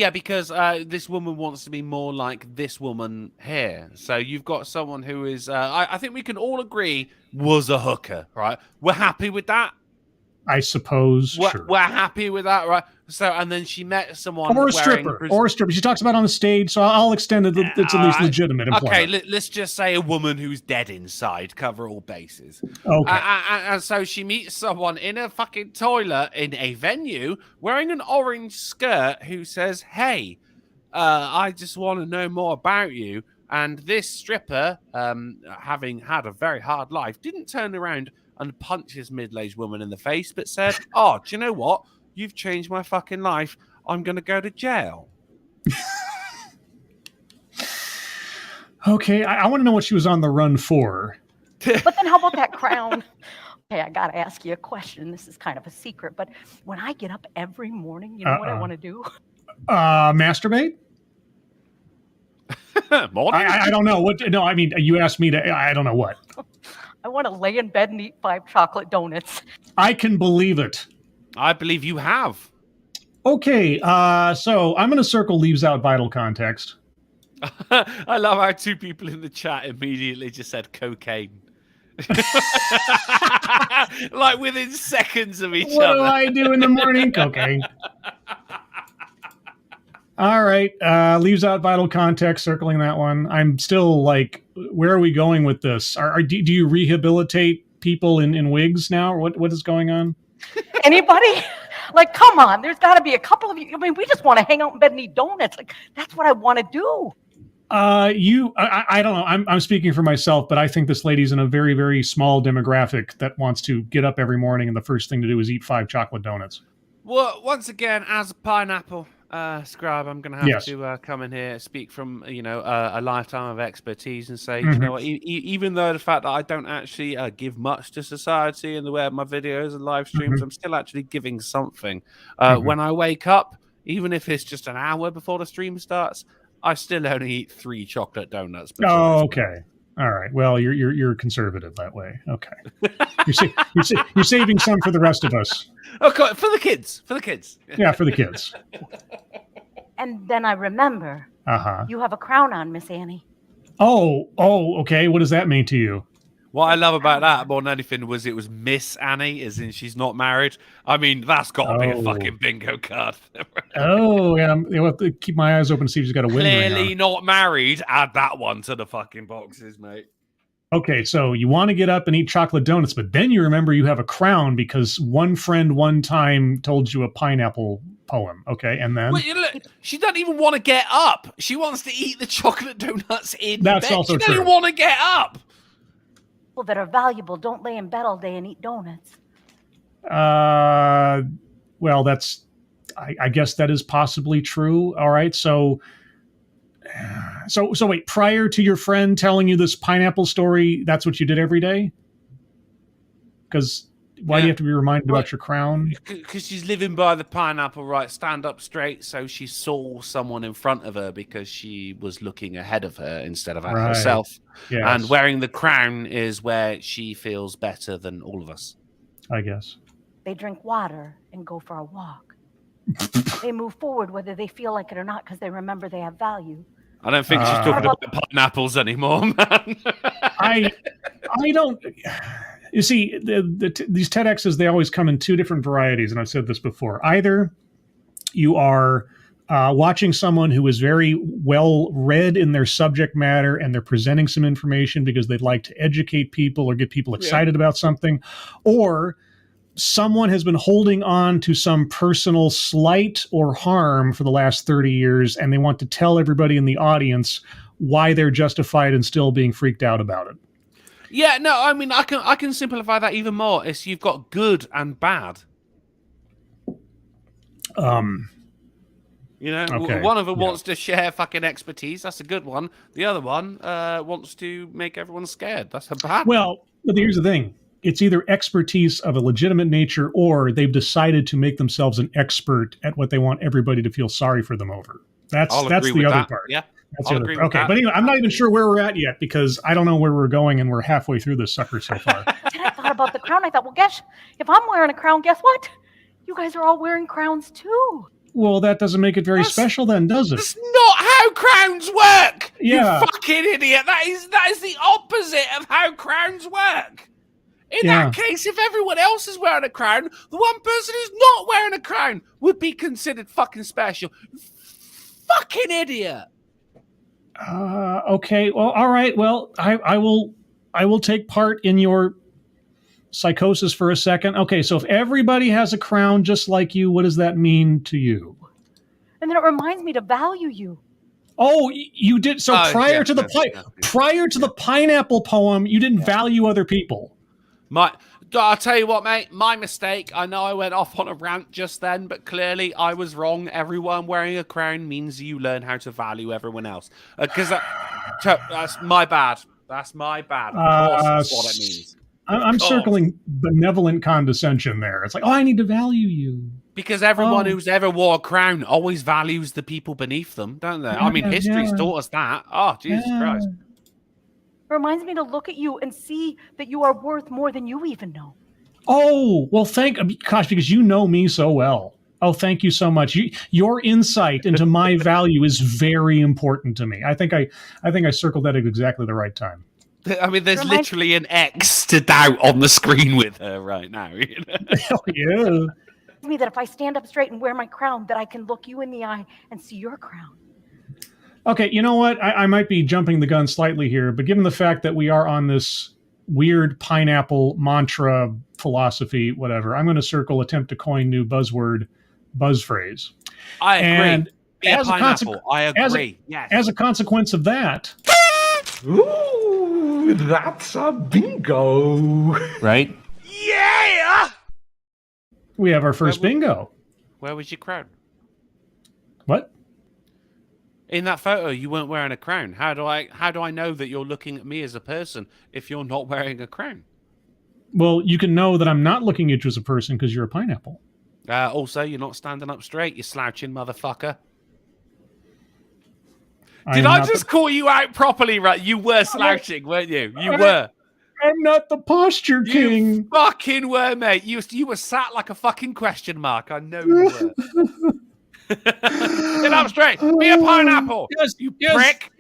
because this woman wants to be more like this woman here. So you've got someone who is, I think we can all agree, was a hooker, right? We're happy with that? I suppose, sure. We're happy with that, right? So, and then she met someone or a stripper. She talks about on the stage, so I'll extend it. It's at least legitimate employment. Okay, let's just say a woman who's dead inside, cover all bases. Okay. And so she meets someone in a fucking toilet in a venue wearing an orange skirt who says, hey, I just want to know more about you. And this stripper, having had a very hard life, didn't turn around and punch this middle-aged woman in the face, but said, oh, do you know what? You've changed my fucking life. I'm going to go to jail. Okay, I want to know what she was on the run for. But then how about that crown? Okay, I got to ask you a question. This is kind of a secret, but when I get up every morning, you know what I want to do? Masturbate? I don't know. No, I mean, you asked me to, I don't know what. I want to lay in bed and eat 5 chocolate donuts. I can believe it. I believe you have. Okay, so I'm going to circle leaves out vital context. I love how 2 people in the chat immediately just said cocaine. Like within seconds of each other. What do I do in the morning? Cocaine. All right, leaves out vital context, circling that one. I'm still like, where are we going with this? Do you rehabilitate people in wigs now? Or what is going on? Anybody? Like, come on, there's got to be a couple of you. I mean, we just want to hang out in bed and eat donuts. Like, that's what I want to do. I don't know. I'm speaking for myself, but I think this lady's in a very, very small demographic that wants to get up every morning and the first thing to do is eat 5 chocolate donuts. Well, once again, as a pineapple scribe, I'm going to have to come in here, speak from a lifetime of expertise, and say, you know what? Even though the fact that I don't actually give much to society in the way of my videos and live streams, I'm still actually giving something. When I wake up, even if it's just an hour before the stream starts, I still only eat 3 chocolate donuts. Oh, okay. All right. Well, you're conservative that way. Okay. You're saving some for the rest of us. Okay, for the kids. For the kids. Yeah, for the kids. And then I remember. You have a crown on, Miss Annie. Oh, okay. What does that mean to you? What I love about that more than anything was it was Miss Annie, as in she's not married. I mean, that's got to be a fucking bingo card. Yeah. I'll have to keep my eyes open to see if she's got a wedding ring on. Clearly not married. Add that one to the fucking boxes, mate. Okay, so you want to get up and eat chocolate donuts, but then you remember you have a crown because one friend one time told you a pineapple poem. Okay, and then... Wait, look, she doesn't even want to get up. She wants to eat the chocolate donuts in That's bed. also She doesn't true. even want to get up. People that are valuable don't lay in bed all day and eat donuts. Well, that's... I guess that is possibly true. All right, so wait, prior to your friend telling you this pineapple story, that's what you did every day? Because why do you have to be reminded about your crown? Because she's living by the pineapple, right? Stand up straight, so she saw someone in front of her because she was looking ahead of her instead of at herself. Yes. And wearing the crown is where she feels better than all of us. I guess. They drink water and go for a walk. They move forward whether they feel like it or not because they remember they have value. I don't think she's talking about pineapples anymore, man. I don't... You see, these TEDx's, they always come in 2 different varieties, and I've said this before. Either you are watching someone who is very well read in their subject matter, and they're presenting some information because they'd like to educate people or get people excited about something, or someone has been holding on to some personal slight or harm for the last 30 years, and they want to tell everybody in the audience why they're justified in still being freaked out about it. Yeah, no, I mean, I can simplify that even more. It's you've got good and bad. You know, one of them wants to share fucking expertise. That's a good one. The other one wants to make everyone scared. That's a bad one. Well, but here's the thing. It's either expertise of a legitimate nature or they've decided to make themselves an expert at what they want everybody to feel sorry for them over. That's the other part. Yeah. That's the other part. Okay, but anyway, I'm not even sure where we're at yet because I don't know where we're going and we're halfway through this sucker so far. Then I thought about the crown. I thought, well, gosh, if I'm wearing a crown, guess what? You guys are all wearing crowns too. Well, that doesn't make it very special then, does it? That's not how crowns work. Yeah. You fucking idiot. That is the opposite of how crowns work. In that case, if everyone else is wearing a crown, the one person who's not wearing a crown would be considered fucking special. Fucking idiot. Okay. Well, all right. Well, I will take part in your psychosis for a second. Okay. So if everybody has a crown just like you, what does that mean to you? And then it reminds me to value you. Oh, you did. So prior to the pineapple poem, you didn't value other people. I'll tell you what, mate, my mistake. I know I went off on a rant just then, but clearly I was wrong. Everyone wearing a crown means you learn how to value everyone else. Because that's my bad. That's my bad. Of course, that's what it means. I'm circling benevolent condescension there. It's like, I need to value you. Because everyone who's ever wore a crown always values the people beneath them, don't they? I mean, history's taught us that. Oh, Jesus Christ. It reminds me to look at you and see that you are worth more than you even know. Oh, well, because you know me so well. Oh, thank you so much. Your insight into my value is very important to me. I think I circled that at exactly the right time. I mean, there's literally an X to doubt on the screen with her right now. You know? Hell yeah. Me that if I stand up straight and wear my crown, that I can look you in the eye and see your crown. Okay, you know what? I might be jumping the gun slightly here, but given the fact that we are on this weird pineapple mantra philosophy, whatever, I'm going to circle attempt to coin new buzzword, buzz phrase. I agree. And as I agree. As a consequence of that... Ooh, that's a bingo. Right? Yeah! We have our first bingo. Where was your crown? What? In that photo, you weren't wearing a crown. How do I know that you're looking at me as a person if you're not wearing a crown? Well, you can know that I'm not looking at you as a person because you're a pineapple. Also, you're not standing up straight, you slouching motherfucker. Did I just call you out properly, right? You were slouching, weren't you? You were. I'm not the posture king. You fucking were, mate. You were sat like a fucking question mark. I know you were. Get up straight. Be a pineapple. Yes, you yes. prick.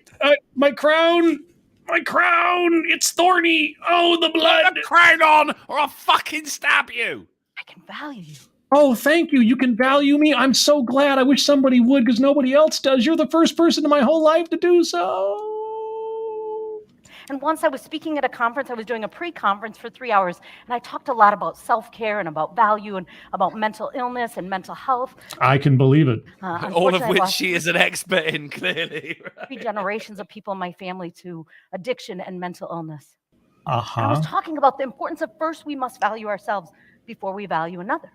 My crown. My crown. It's thorny. Oh, the blood. Put the crown on or I'll fucking stab you. I can value you. Oh, thank you. You can value me. I'm so glad. I wish somebody would because nobody else does. You're the first person in my whole life to do so. And once I was speaking at a conference, I was doing a pre-conference for 3 hours, and I talked a lot about self-care and about value and about mental illness and mental health. I can believe it. All of which she is an expert in, clearly. Right? 3 generations of people in my family to addiction and mental illness. Uh-huh. And I was talking about the importance of first we must value ourselves before we value another.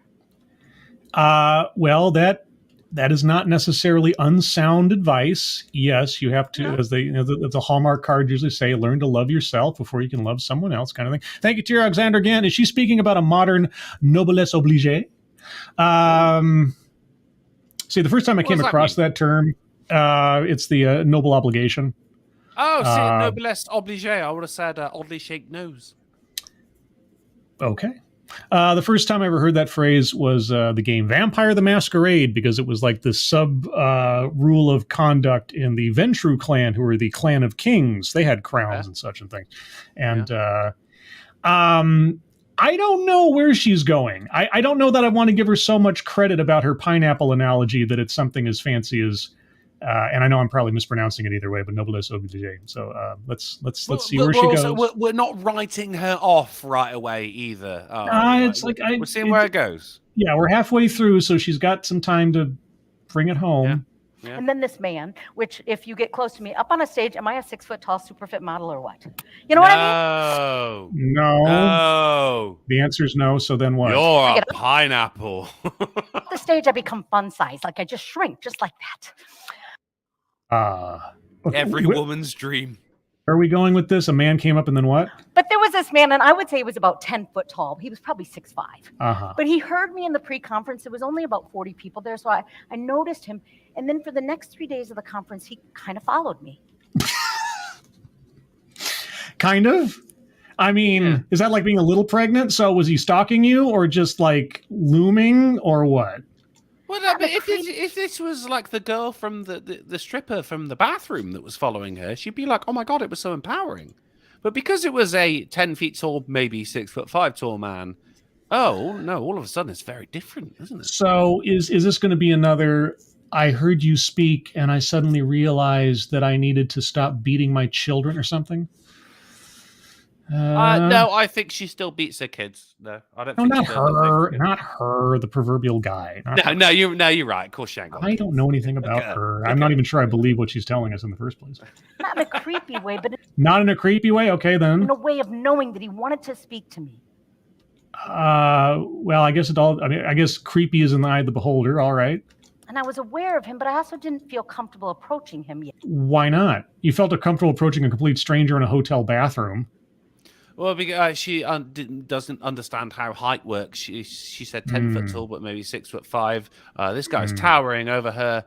Well, that is not necessarily unsound advice. Yes, you have to, as the Hallmark card usually say, learn to love yourself before you can love someone else, kind of thing. Thank you, Tyra Alexander. Again, is she speaking about a modern noblesse obligée? See, the first time I came across that term, it's the noble obligation. Oh, see, noblesse obligée. I would have said oddly shaped nose. Okay. The first time I ever heard that phrase was the game Vampire the Masquerade, because it was like the sub rule of conduct in the Ventru clan, who were the clan of kings. They had crowns and such and things. And I don't know where she's going. I don't know that I want to give her so much credit about her pineapple analogy that it's something as fancy as, and I know I'm probably mispronouncing it either way, but noblesse obligée. So let's see where she goes. We're not writing her off right away either. It's like we're seeing where it goes. Yeah, we're halfway through, so she's got some time to bring it home. Yeah. And then this man, which if you get close to me, up on a stage, am I a 6 foot tall super fit model or what? You know what I mean? No. The answer is no. So then what? You're a pineapple. At the stage, I become fun size. Like I just shrink, just like that. Every woman's dream. Where are we going with this? A man came up and then what? But there was this man, and I would say he was about 10 foot tall. He was probably 6'5". But he heard me in the pre-conference. There was only about 40 people there, so I noticed him. And then for the next 3 days of the conference, he kind of followed me. Kind of? I mean, is that like being a little pregnant? So was he stalking you or just like looming or what? Well, but if this was like the girl from the stripper from the bathroom that was following her, she'd be like, oh my God, it was so empowering. But because it was a 10 feet tall, maybe 6'5" tall man, oh no, all of a sudden it's very different, isn't it? So is this going to be another, I heard you speak and I suddenly realized that I needed to stop beating my children or something? No, I think she still beats her kids. No, I don't. No, think not her. Not her. The proverbial guy. No, you're right. Of course, she ain't got I don't know anything about her. I'm not even sure I believe what she's telling us in the first place. Not in a creepy way, but not in a creepy way. Okay, then. In a way of knowing that he wanted to speak to me. Well, I guess it all. I mean, I guess creepy is in the eye of the beholder. All right. And I was aware of him, but I also didn't feel comfortable approaching him yet. Why not? You felt comfortable approaching a complete stranger in a hotel bathroom. Well, because she doesn't understand how height works. She said 10 foot tall, but maybe 6'5". This guy's towering over her.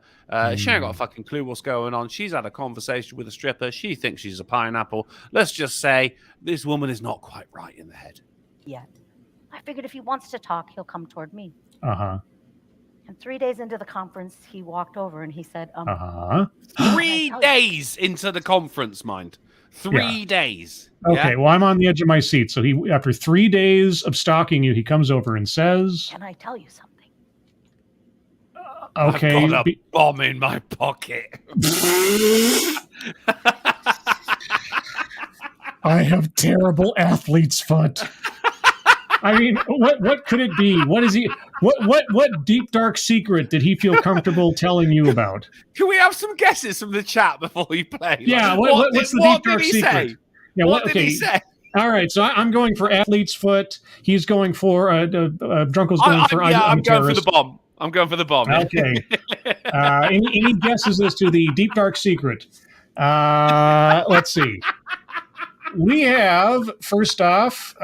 She ain't got a fucking clue what's going on. She's had a conversation with a stripper. She thinks she's a pineapple. Let's just say this woman is not quite right in the head. Yet. I figured if he wants to talk, he'll come toward me. Uh-huh. And 3 days into the conference, he walked over and he said, 3 days into the conference, mind. 3 days. Okay, well, I'm on the edge of my seat. So he, after 3 days of stalking you, he comes over and says, can I tell you something? Okay. I've got a bomb in my pocket. I have terrible athlete's foot. I mean, what could it be? What is he? What deep dark secret did he feel comfortable telling you about? Can we have some guesses from the chat before you play? Yeah, like, what's the deep dark secret? Say? Yeah, what did he say? All right, so I'm going for athlete's foot. He's going for Drunkel's going for I'm going terrorist. for the bomb. I'm going for the bomb. Yeah. Okay. Any guesses as to the deep dark secret? Let's see. We have, first off,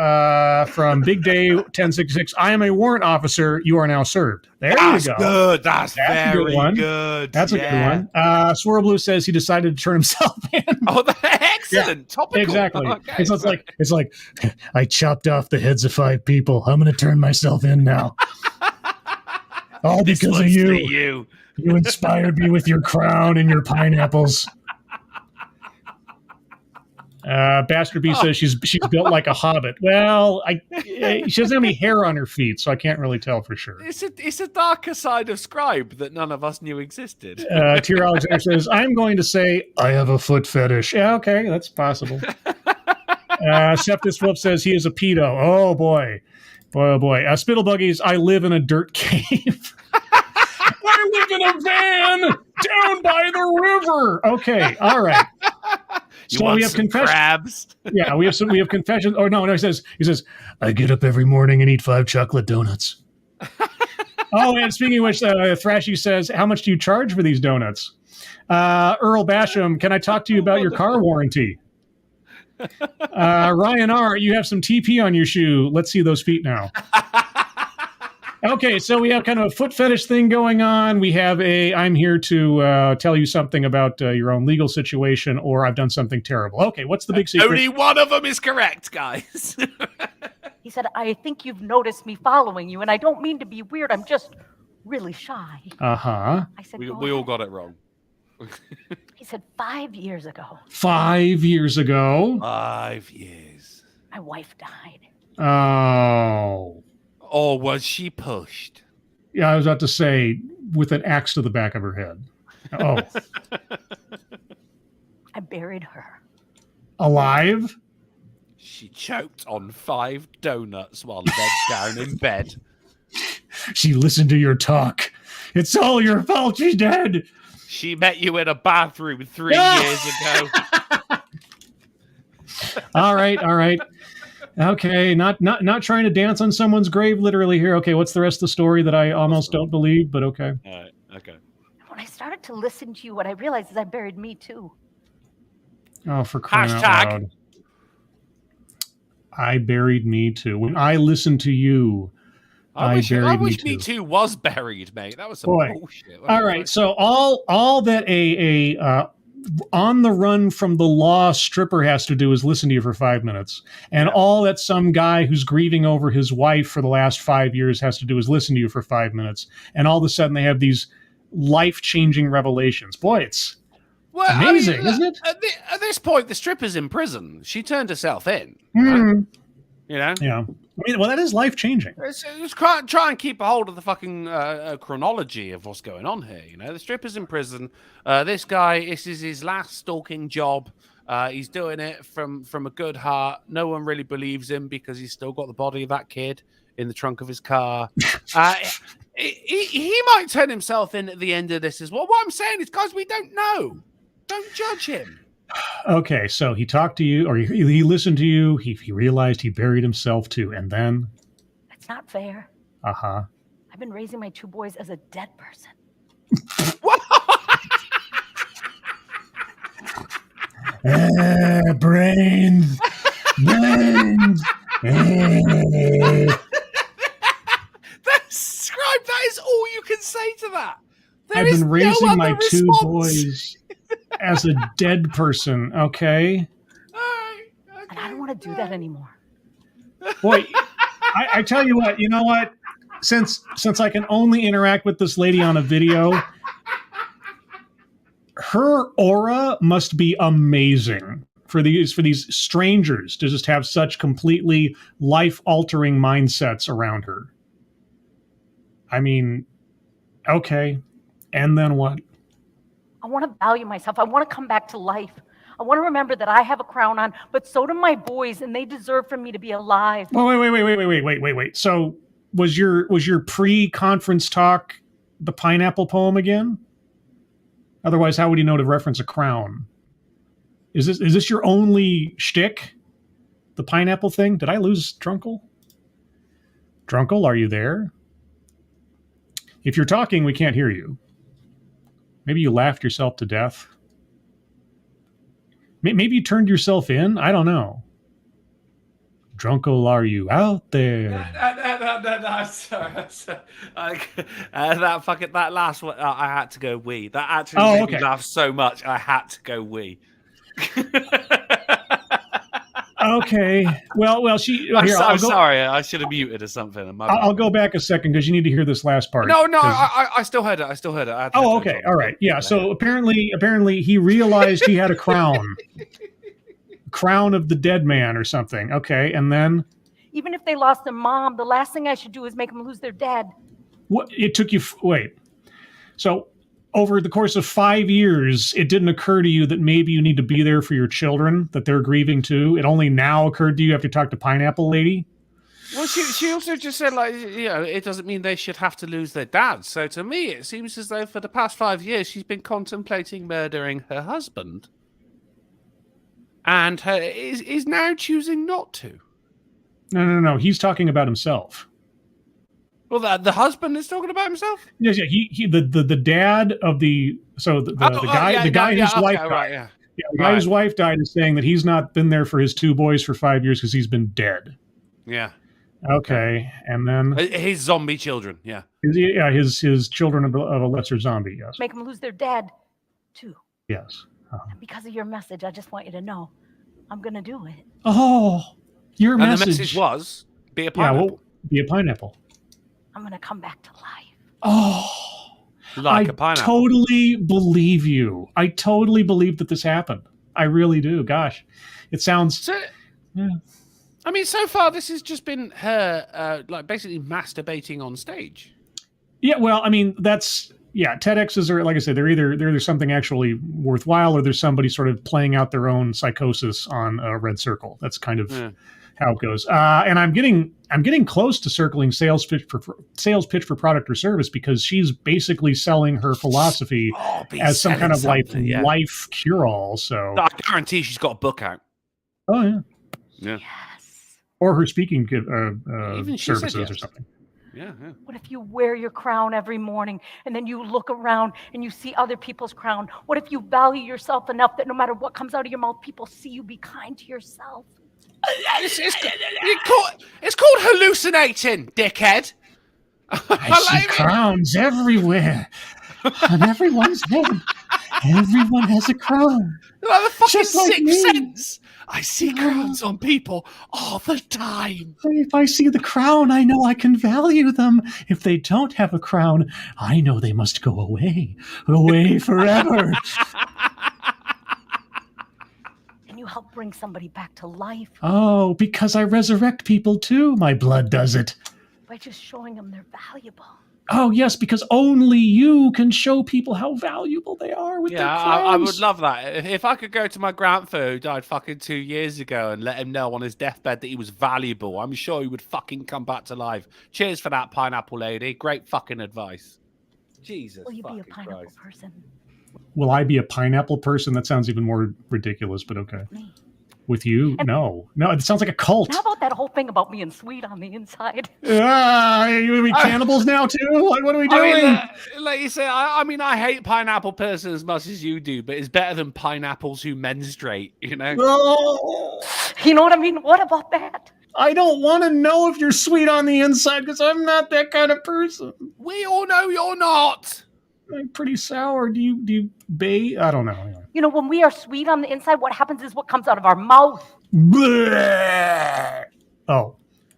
from Big Day 1066, I am a warrant officer. You are now served. There That's you go. good. That's a good very one. good. That's a good one. Swirl Blue says he decided to turn himself in. Oh, excellent. Yeah, Topical. exactly. Okay. It's like I chopped off the heads of 5 people. I'm going to turn myself in now. All because of you. You inspired me with your crown and your pineapples. Bastard B says she's built like a hobbit. Well, she doesn't have any hair on her feet, so I can't really tell for sure. It's a darker side of Scribe that none of us knew existed. Tyr Alexander says, I'm going to say I have a foot fetish. Yeah, okay, that's possible. Septus Wolf says he is a pedo. Oh boy. Oh boy. Spittlebuggies, I live in a dirt cave. I live in a van down by the river. Okay, all right. So we have confessions. Crabs? Yeah, we have confessions. Oh no, he says I get up every morning and eat 5 chocolate donuts. Oh, and speaking of which, Thrashy says, how much do you charge for these donuts? Earl Basham, can I talk to you about your car warranty? Ryan R, you have some TP on your shoe. Let's see those feet now. Okay, so we have kind of a foot fetish thing going on. We have I'm here to tell you something about your own legal situation, or I've done something terrible. Okay, what's the big secret? Only one of them is correct, guys. He said, I think you've noticed me following you, and I don't mean to be weird. I'm just really shy. Uh-huh. I said, we all got it wrong. He said, 5 years ago. 5 years ago? 5 years. My wife died. Oh. Or was she pushed? Yeah, I was about to say, with an axe to the back of her head. Oh. I buried her. Alive? She choked on 5 donuts while led down in bed. She listened to your talk. It's all your fault she's dead. She met you in a bathroom 3 years ago. All right. Okay, not trying to dance on someone's grave literally here. Okay, what's the rest of the story that I almost don't believe, but okay. All right, okay. When I started to listen to you, what I realized is I buried me too. Oh, for crying out loud. I buried me too. When I listened to you, I wish Me Too was buried, mate. That was some bullshit. All right, so all that a on the run from the law stripper has to do is listen to you for 5 minutes. And all that some guy who's grieving over his wife for the last 5 years has to do is listen to you for 5 minutes. And all of a sudden they have these life-changing revelations. Boy, it's amazing, isn't it? At this point, the stripper's in prison. She turned herself in. Mm. You know? Yeah. I mean, well, that is life-changing. Let's try and keep a hold of the fucking chronology of what's going on here. You know, the stripper's in prison. This guy, this is his last stalking job. He's doing it from a good heart. No one really believes him because he's still got the body of that kid in the trunk of his car. He might turn himself in at the end of this as well. What I'm saying is, guys, we don't know. Don't judge him. Okay, so he talked to you, or he listened to you. He realized he buried himself too, and then That's not fair. Uh-huh. I've been raising my 2 boys as a dead person. What? Brains. Scribe, that is all you can say to that. I've been raising my 2 boys as a dead person, okay? And I don't want to do that anymore. Boy, I tell you what, you know what? Since I can only interact with this lady on a video, her aura must be amazing for these strangers to just have such completely life-altering mindsets around her. I mean, okay. And then what? I want to value myself. I want to come back to life. I want to remember that I have a crown on, but so do my boys, and they deserve for me to be alive. Wait. So was your pre-conference talk the pineapple poem again? Otherwise, how would you know to reference a crown? Is this your only shtick? The pineapple thing? Did I lose Drunkle? Drunkle, are you there? If you're talking, we can't hear you. Maybe you laughed yourself to death. Maybe you turned yourself in. I don't know. Drunko, are you out there? No, sorry. That last one, I had to go wee. That actually made me laugh so much, I had to go wee. Okay. Well, I'm sorry. I should have muted or something. I'll go back a second because you need to hear this last part. No, I still heard it. Oh, okay. All right. Yeah. So apparently he realized he had a crown. Crown of the dead man or something. Okay. And then? Even if they lost their mom, the last thing I should do is make them lose their dad. What? It took you... Wait. So over the course of 5 years, it didn't occur to you that maybe you need to be there for your children, that they're grieving too? It only now occurred to you after you talked to Pineapple Lady? Well, she also just said, like, it doesn't mean they should have to lose their dad. So to me, it seems as though for the past 5 years, she's been contemplating murdering her husband. And is now choosing not to. No. He's talking about himself. Well, the husband is talking about himself? Yes, yeah. He the dad of the guy whose wife died. Right, yeah. Yeah, the guy whose wife died is saying that he's not been there for his 2 boys for 5 years because he's been dead. Yeah. Okay, and then his zombie children. Yeah. His children of a lesser zombie. Yes. Make them lose their dad, too. Yes. And because of your message, I just want you to know, I'm going to do it. Oh, your message. And the message was, be a pineapple. Yeah, well, be a pineapple. I'm going to come back to life. Oh, like a pineapple. I totally believe you. I totally believe that this happened. I really do. Gosh, it sounds... So, yeah. I mean, so far, this has just been her, basically masturbating on stage. Yeah, well, I mean, that's... Yeah, TEDx's are, like I said, they're either something actually worthwhile or there's somebody sort of playing out their own psychosis on a red circle. That's kind of how it goes. And I'm getting close to circling sales pitch for product or service because she's basically selling her philosophy as some kind of life cure-all. So I guarantee she's got a book out. Oh yeah. Yes. Or her speaking services yes. or something. Yeah. What if you wear your crown every morning and then you look around and you see other people's crown? What if you value yourself enough that no matter what comes out of your mouth, people see you be kind to yourself? It's called hallucinating, dickhead. I see crowns everywhere on everyone's head. Everyone has a crown. Like the fucking Just like Sixth me. Sense. I see crowns on people all the time. If I see the crown, I know I can value them. If they don't have a crown, I know they must go away forever. And you help bring somebody back to life. Oh, because I resurrect people too. My blood does it. By just showing them they're valuable. Oh, yes, because only you can show people how valuable they are with their crowns. I would love that. If I could go to my grandfather who died fucking 2 years ago and let him know on his deathbed that he was valuable, I'm sure he would fucking come back to life. Cheers for that, pineapple lady. Great fucking advice. Jesus. Will you be a fucking pineapple Christ. person? Will I be a pineapple person? That sounds even more ridiculous, but okay. Me. With you? No, it sounds like a cult. How about that whole thing about being sweet on the inside? Are we cannibals now too? Like, what are we doing? I mean, like you say, I hate pineapple person as much as you do, but it's better than pineapples who menstruate, you know? Oh, You know what I mean? What about that? I don't want to know if you're sweet on the inside because I'm not that kind of person. We all know you're not. I'm pretty sour. Do you bathe? I don't know. Anyway. You know, when we are sweet on the inside, what happens is what comes out of our mouth. Bleh. Oh,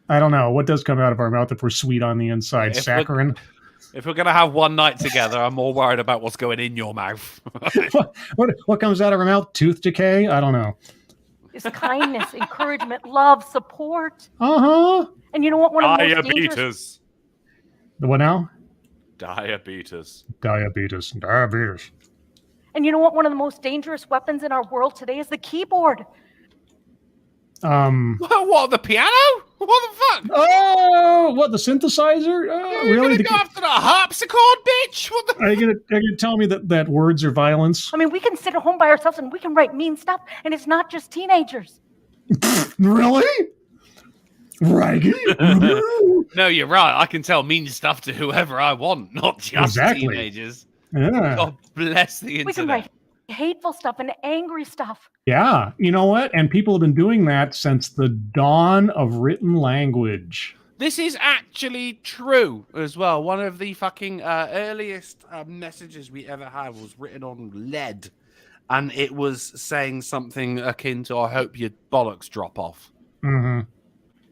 I don't know. What does come out of our mouth if we're sweet on the inside? Saccharin? If we're going to have one night together, I'm more worried about what's going in your mouth. what comes out of our mouth? Tooth decay? I don't know. It's kindness, encouragement, love, support. Uh-huh. And you know what? One of the most dangerous... Diabetes. The what now? Diabetes. And you know what? One of the most dangerous weapons in our world today is the keyboard. What, the piano? What the fuck? Oh, what, the synthesizer? Oh, You're really? gonna go after the harpsichord, bitch? What the? Are you gonna tell me that words are violence? I mean, we can sit at home by ourselves and we can write mean stuff, and it's not just teenagers. Really? Right. No, you're right. I can tell mean stuff to whoever I want, not just Exactly. teenagers. Yeah. God bless the We can internet. write hateful stuff and angry stuff. Yeah. You know what? And people have been doing that since the dawn of written language. This is actually true as well. One of the fucking earliest messages we ever had was written on lead, and it was saying something akin to "I hope your bollocks drop off." Mm-hmm.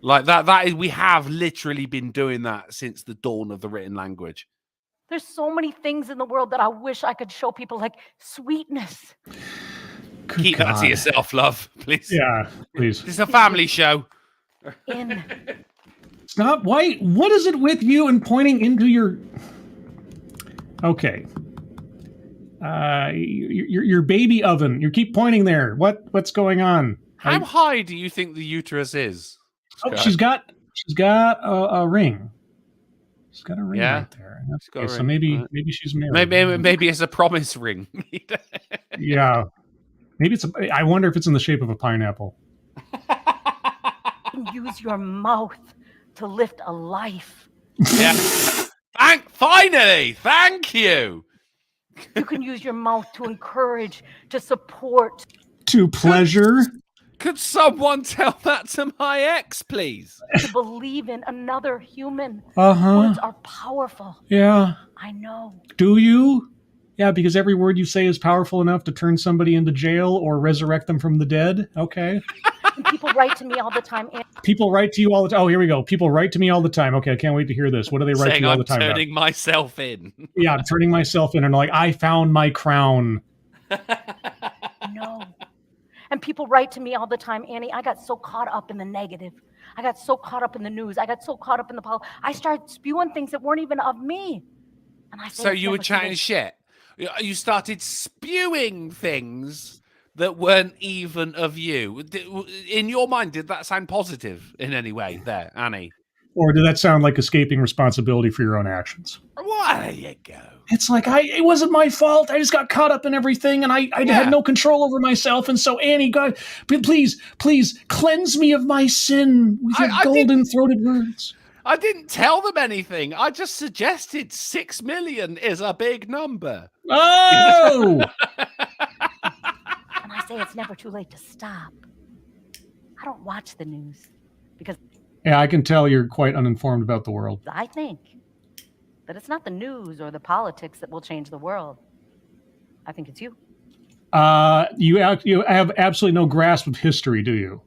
Like that. That is, we have literally been doing that since the dawn of the written language. There's so many things in the world that I wish I could show people, like sweetness. Good Keep that God. to yourself, love, please. Yeah, please. It's a family show. In Stop. Why? What is it with you and pointing into your... Okay. Your baby oven. You keep pointing there. What's going on? How high do you think the uterus is? Oh, she's got a ring. She's got a ring Yeah. right there. got Okay, a so ring. maybe she's married. Maybe it's a promise ring. Yeah. Maybe it's. I wonder if it's in the shape of a pineapple. use your mouth to lift a life. Yeah. Finally, thank you. You can use your mouth to encourage, to support. To pleasure. Could someone tell that to my ex, please? To believe in another human. Uh-huh. Words are powerful. Yeah. I know. Do you? Yeah, because every word you say is powerful enough to turn somebody into jail or resurrect them from the dead. Okay. And people write to me all the time. People write to you all the time. Oh, here we go. People write to me all the time. Okay, I can't wait to hear this. What do they write to you all the time I'm about? turning myself in. Yeah, I'm turning myself in and like, I found my crown. No. And people write to me all the time, Annie, I got so caught up in the negative. I got so caught up in the news. I got so caught up in the politics. I started spewing things that weren't even of me. And I So you were chatting shit. You started spewing things that weren't even of you. In your mind, did that sound positive in any way there, Annie? Or did that sound like escaping responsibility for your own actions? Well, there you go. It's like, it wasn't my fault. I just got caught up in everything, and I had no control over myself. And so, Annie, God, please cleanse me of my sin with your golden-throated words. I didn't tell them anything. I just suggested 6 million is a big number. Oh! And I say it's never too late to stop. I don't watch the news because... Yeah, I can tell you're quite uninformed about the world. I think that it's not the news or the politics that will change the world. I think it's you. You have absolutely no grasp of history, do you?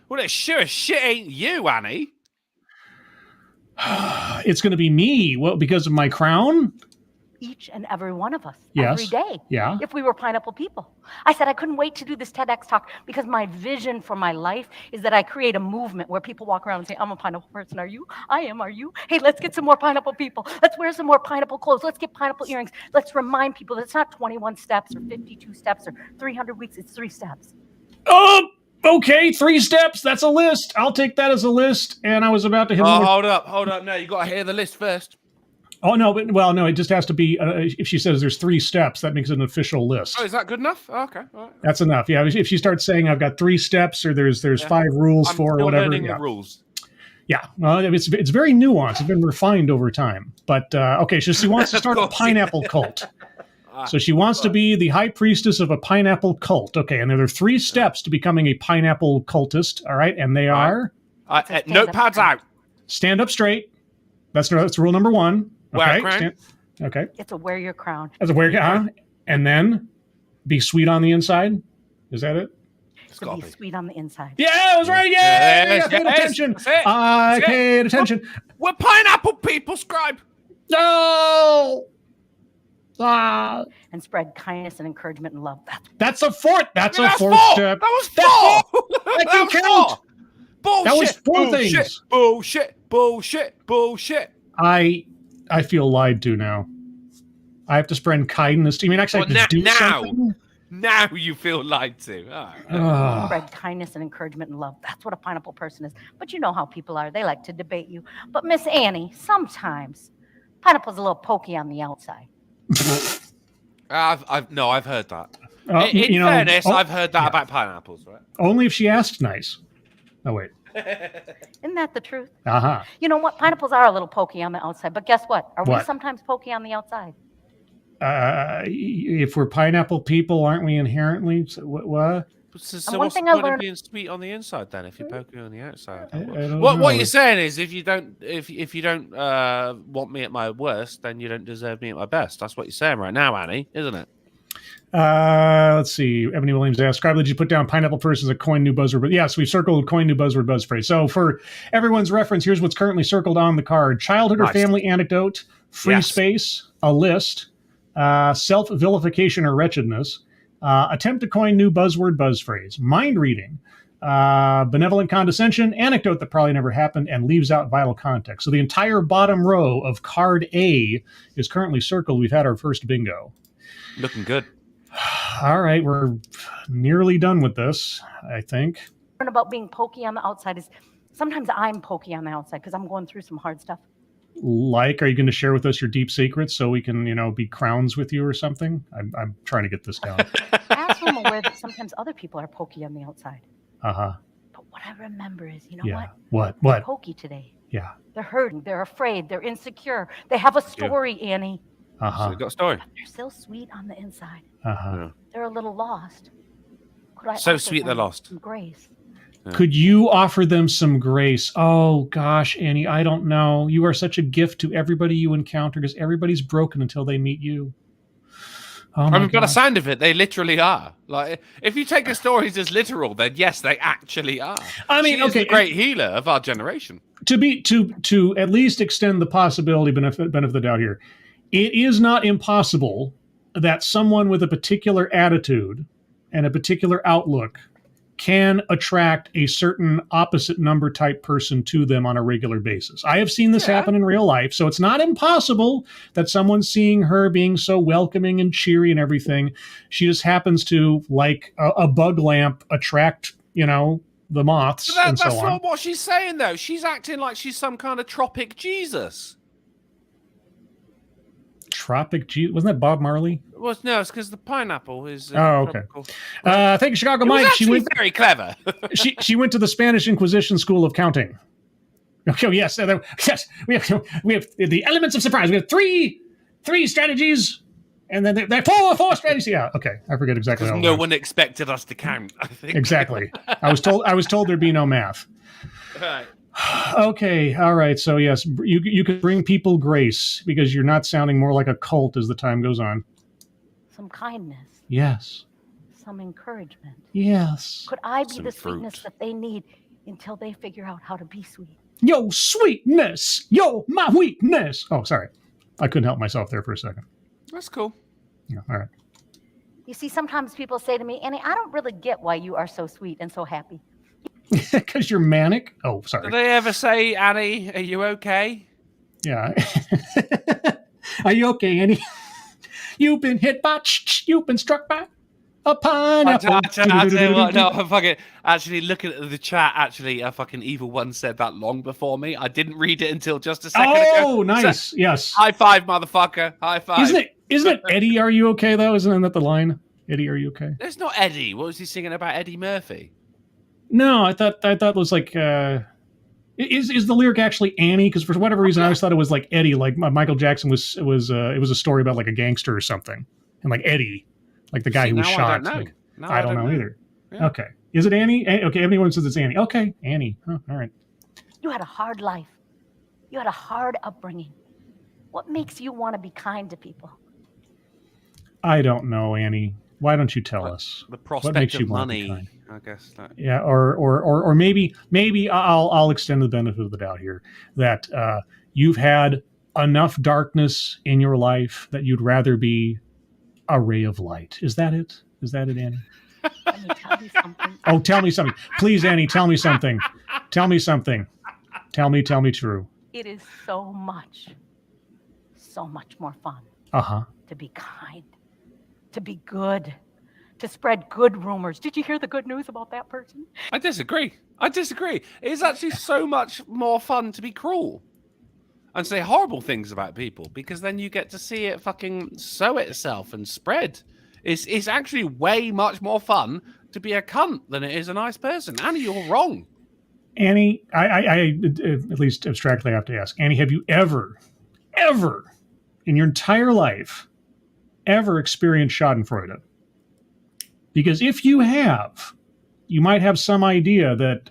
Well, it sure as shit ain't you, Annie. It's going to be me. Well, because of my crown? Each and every one of us. Yes. Every day. Yeah. If we were pineapple people. I said I couldn't wait to do this TEDx talk because my vision for my life is that I create a movement where people walk around and say, I'm a pineapple person. Are you? I am. Are you? Hey, let's get some more pineapple people. Let's wear some more pineapple clothes. Let's get pineapple earrings. Let's remind people that it's not 21 steps or 52 steps or 300 weeks. It's 3 steps. Okay, 3 steps. That's a list. I'll take that as a list. And I was about to hit. Hold up. No, you got to hear the list first. Oh no, no. It just has to be. If she says there's 3 steps, that makes it an official list. Oh, is that good enough? Oh, okay, all right. That's enough. Yeah. If she starts saying I've got 3 steps or there's 5 rules I'm for still whatever. learning Yeah. the rules. Yeah. Well, it's very nuanced. It's been refined over time. But okay, so she wants to start a pineapple cult. So she wants to be the high priestess of a pineapple cult. Okay, and there are 3 steps to becoming a pineapple cultist. All right, and they are notepads out. Stand up straight. That's rule number 1. Wear a Okay. crown. Okay. It's a wear your crown. As a wear, and then be sweet on the inside. Is that it? It's to be sweet on the inside. Yeah, I was right. Yeah, I paid attention. That's it. I paid attention. We're pineapple people, scribe. No. And spread kindness and encouragement and love. That's a 4th. That's a 4th 4. step. That was 4. That can count. Bullshit. That was 4 things. Bullshit. I feel lied to now. I have to spread kindness. Do you mean actually have to do something? Now you feel lied to. All right. Spread kindness and encouragement and love. That's what a pineapple person is. But you know how people are. They like to debate you. But Miss Annie, sometimes pineapple's a little pokey on the outside. I've heard that. In fairness, I've heard that about pineapples, right? Only if she asks nice. Oh, wait. Isn't that the truth? Uh-huh. You know what? Pineapples are a little pokey on the outside, but guess what? Are we What? sometimes pokey on the outside? If we're pineapple people, aren't we inherently? What? So one what's the thing I point of learned- being sweet on the inside then? If you're poking on the outside, I don't what know. you're saying is if you don't want me at my worst, then you don't deserve me at my best. That's what you're saying right now, Annie, isn't it? Let's see. Ebony Williams asked, Scribe, did you put down pineapple first as a coin new buzzword? But yes, we've circled coin new buzzword buzz phrase. So for everyone's reference, here's what's currently circled on the card. Childhood or Nice. family anecdote, free Yes. space, a list, self-vilification or wretchedness, attempt to coin new buzzword buzz phrase, mind reading, benevolent condescension, anecdote that probably never happened, and leaves out vital context. So the entire bottom row of card A is currently circled. We've had our first bingo. Looking good. All right, we're nearly done with this, I think. About being pokey on the outside is sometimes I'm pokey on the outside because I'm going through some hard stuff. Like, are you going to share with us your deep secrets so we can, be crowns with you or something? I'm trying to get this down. I also am aware that sometimes other people are pokey on the outside. Uh-huh. But what I remember is, you know Yeah. what? What? They're pokey today. Yeah. They're hurting. They're afraid. They're insecure. They have a story, Annie. So Uh-huh. we got a story. But they're still sweet on the inside. Uh-huh. Yeah. They're a little lost. Could I So offer sweet they're them lost. some grace? Could you offer them some grace? Oh, gosh, Annie, I don't know. You are such a gift to everybody you encounter because everybody's broken until they meet you. Oh, my I mean, by the gosh. sound of it, they literally are. Like, if you take the stories as literal, then yes, they actually are. I mean, She is okay, the great healer of our generation. To at least extend the possibility, benefit of the doubt here, it is not impossible that someone with a particular attitude and a particular outlook can attract a certain opposite number type person to them on a regular basis. I have seen this happen in real life, so it's not impossible that someone seeing her being so welcoming and cheery and everything, she just happens to, like a bug lamp, attract, the moths and so That's on. not what she's saying, though. She's acting like she's some kind of tropic Jesus. Tropic Jesus. Wasn't that Bob Marley? Well, no, it's because the pineapple is. Oh, okay. tropical. Thank you, Chicago It was Mike. She actually went. very clever. She went to the Spanish Inquisition School of Counting. Okay, yes, yes. We have the elements of surprise. We have three strategies, and then there are four strategies. Yeah, okay. I forget exactly. Because how it no went. one expected us to count. I think Exactly. I was told there'd be no math. Right. Okay, all right. So yes, you could bring people grace because you're not sounding more like a cult as the time goes on. Some kindness. Yes. Some encouragement. Yes. Could I be Some the sweetness fruit. that they need until they figure out how to be sweet? Yo, sweetness. Yo, my weakness. Oh, sorry. I couldn't help myself there for a second. That's cool. Yeah, all right. You see, sometimes people say to me, Annie, I don't really get why you are so sweet and so happy. Because you're manic. Oh, Do sorry. they ever say, Annie, are you okay? Yeah. Are you okay, Annie? You've been hit by, you've been struck by a pineapple. I tell you what, no, I fucking actually looking at the chat. Actually, a fucking evil one said that long before me. I didn't read it until just a second ago. Oh, nice. So, Yes. high five, motherfucker. High five. Isn't it Eddie, are you okay, though? Isn't that the line? Eddie, are you okay? It's not Eddie. What was he singing about? Eddie Murphy. No, I thought it was like, is the lyric actually Annie? Because for whatever reason, I always thought it was like Eddie, like Michael Jackson it was a story about like a gangster or something. And like Eddie, like the guy who was now shot. I don't know. Like, Now I don't know either. Yeah. Okay. Is it Annie? Okay, everyone says it's Annie. Okay, Annie. Huh, all right. You had a hard life. You had a hard upbringing. What makes you want to be kind to people? I don't know, Annie. Why don't you tell us? The What makes prospect you of want to be money, kind? I guess. That, Yeah, or maybe I'll extend the benefit of the doubt here that you've had enough darkness in your life that you'd rather be a ray of light. Is that it? Is that it, Annie? Let me tell you something. Oh, tell me something, please, Annie. Tell me something. Tell me something. Tell me true. It is so much more fun Uh-huh. to be kind, to be good, to spread good rumors. Did you hear the good news about that person? I disagree. It's actually so much more fun to be cruel and say horrible things about people because then you get to see it fucking sow itself and spread. It's actually way much more fun to be a cunt than it is a nice person. Annie, you're wrong. Annie, I at least abstractly have to ask, Annie, have you ever in your entire life ever experienced Schadenfreude? Because if you have, you might have some idea that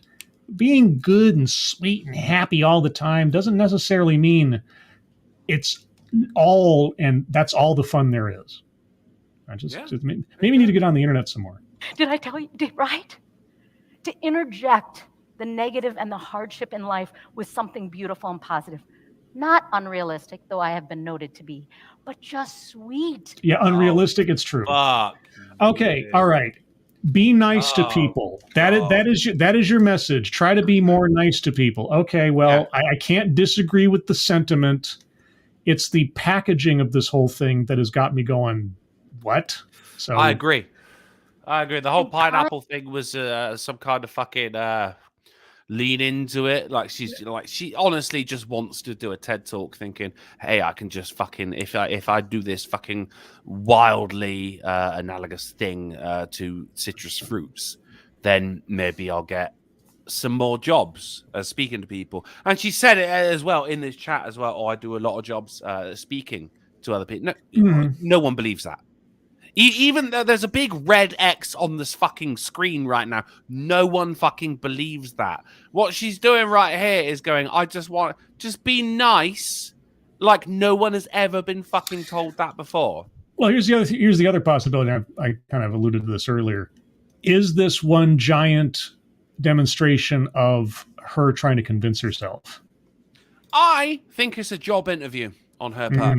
being good and sweet and happy all the time doesn't necessarily mean it's all and that's all the fun there is. Maybe you need to get on the internet some more. Did I tell you, right? To interject the negative and the hardship in life with something beautiful and positive. Not unrealistic, though I have been noted to be, but just sweet. Yeah, unrealistic, it's true. Fuck. Okay, all right. Be nice to people. That is your message. Try to be more nice to people. Okay, well, yeah. I can't disagree with the sentiment. It's the packaging of this whole thing that has got me going, what? So I agree. The whole pineapple thing was some kind of fucking lean into it. Like she honestly just wants to do a TED talk, thinking, "Hey, I can just fucking if I do this fucking wildly analogous thing to citrus fruits, then maybe I'll get some more jobs speaking to people." And she said it as well in this chat as well. Oh, I do a lot of jobs speaking to other people. No one believes that. Even though there's a big red X on this fucking screen right now, no one fucking believes that. What she's doing right here is going, I just be nice. Like no one has ever been fucking told that before. Well, here's the other possibility. I kind of alluded to this earlier. Is this one giant demonstration of her trying to convince herself? I think it's a job interview on her part.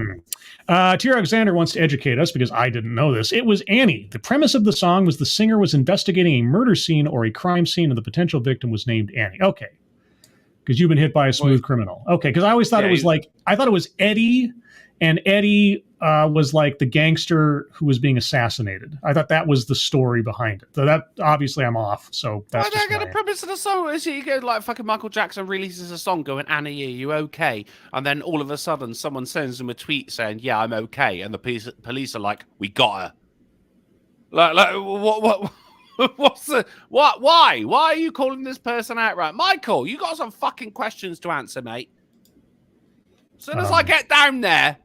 T. Alexander wants to educate us because I didn't know this. It was Annie. The premise of the song was the singer was investigating a murder scene or a crime scene, and the potential victim was named Annie. Okay. Because you've been hit by a smooth criminal. Okay, because I always thought it was I thought it was Eddie, and Eddie was like the gangster who was being assassinated. I thought that was the story behind it. So that obviously I'm off. So that's just the premise of the song is you go like fucking Michael Jackson releases a song going, Annie, are you okay? And then all of a sudden someone sends him a tweet saying, yeah, I'm okay. And the police are like, we got her. Like what? Why? Why are you calling this person out? Right, Michael, you got some fucking questions to answer, mate. As soon as I get down there,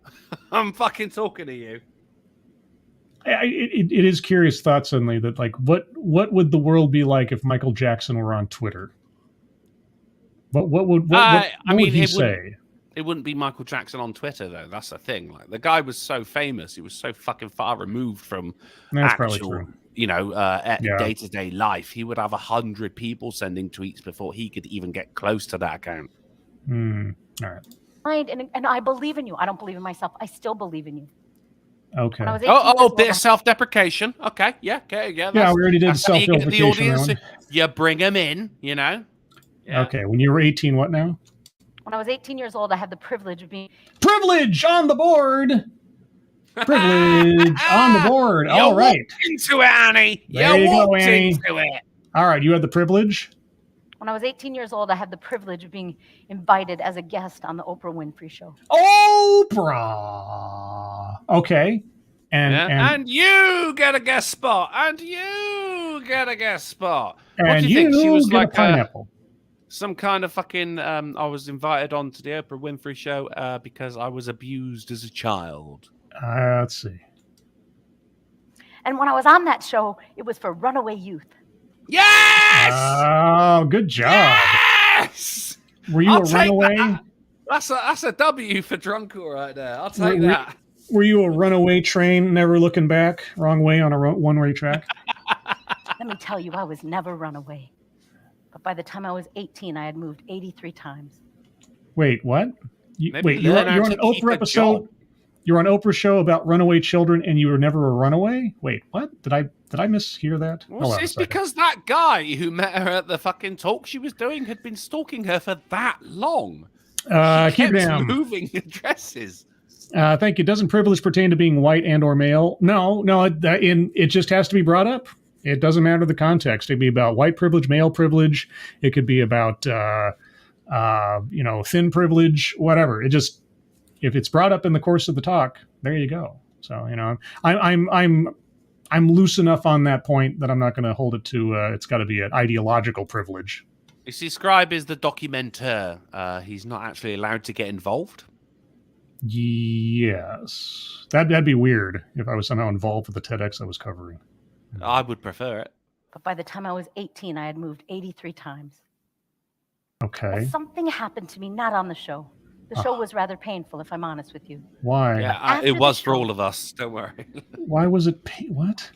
I'm fucking talking to you. It is curious thought suddenly that like what would the world be like if Michael Jackson were on Twitter? What would he say? It wouldn't be Michael Jackson on Twitter though. That's the thing. Like the guy was so famous, he was so fucking far removed from actual, day-to-day life. He would have 100 people sending tweets before he could even get close to that account. All right. And I believe in you. I don't believe in myself. I still believe in you. Okay. Bit of self-deprecation. Okay, yeah. We already did self-deprecation. The audience, you bring them in, you know. Yeah. Okay, when you were 18, what now? When I was 18 years old, I had the privilege of being... Privilege on the board! Privilege on the board. All right. Into it, Annie. There you go, Annie. Into it. All right, you had the privilege? When I was 18 years old, I had the privilege of being invited as a guest on the Oprah Winfrey Show. Oprah! Okay. And you get a guest spot. And you get a guest spot. And what do you think? She was get like a pineapple. Some kind of fucking... I was invited on to the Oprah Winfrey Show because I was abused as a child. Let's see. And when I was on that show, it was for runaway youth. Yes! Oh, good job. Yes! Were you a runaway? That's a W for Drunken right there. I'll take that. Were you a runaway train, never looking back, wrong way on a one-way track? Let me tell you, I was never runaway. But by the time I was 18, I had moved 83 times. Wait, what? You're on an Oprah episode. You're on Oprah's show about runaway children, and you were never a runaway? Wait, what? Did I mishear that? Well, it's because that guy who met her at the fucking talk she was doing had been stalking her for that long. Keep moving addresses. Thank you. Doesn't privilege pertain to being white and or male? No. It just has to be brought up. It doesn't matter the context. It'd be about white privilege, male privilege. It could be about thin privilege, whatever. It just, if it's brought up in the course of the talk, there you go. So I'm loose enough on that point that I'm not going to hold it to. It's got to be an ideological privilege. You see, Scribe is the documenter. He's not actually allowed to get involved. Yes. That'd be weird if I was somehow involved with the TEDx I was covering. I would prefer it. But by the time I was 18, I had moved 83 times. Okay. But something happened to me not on the show. The show was rather painful, if I'm honest with you. Why? Yeah, After it the was for show- all of us. Don't worry. Why was it what?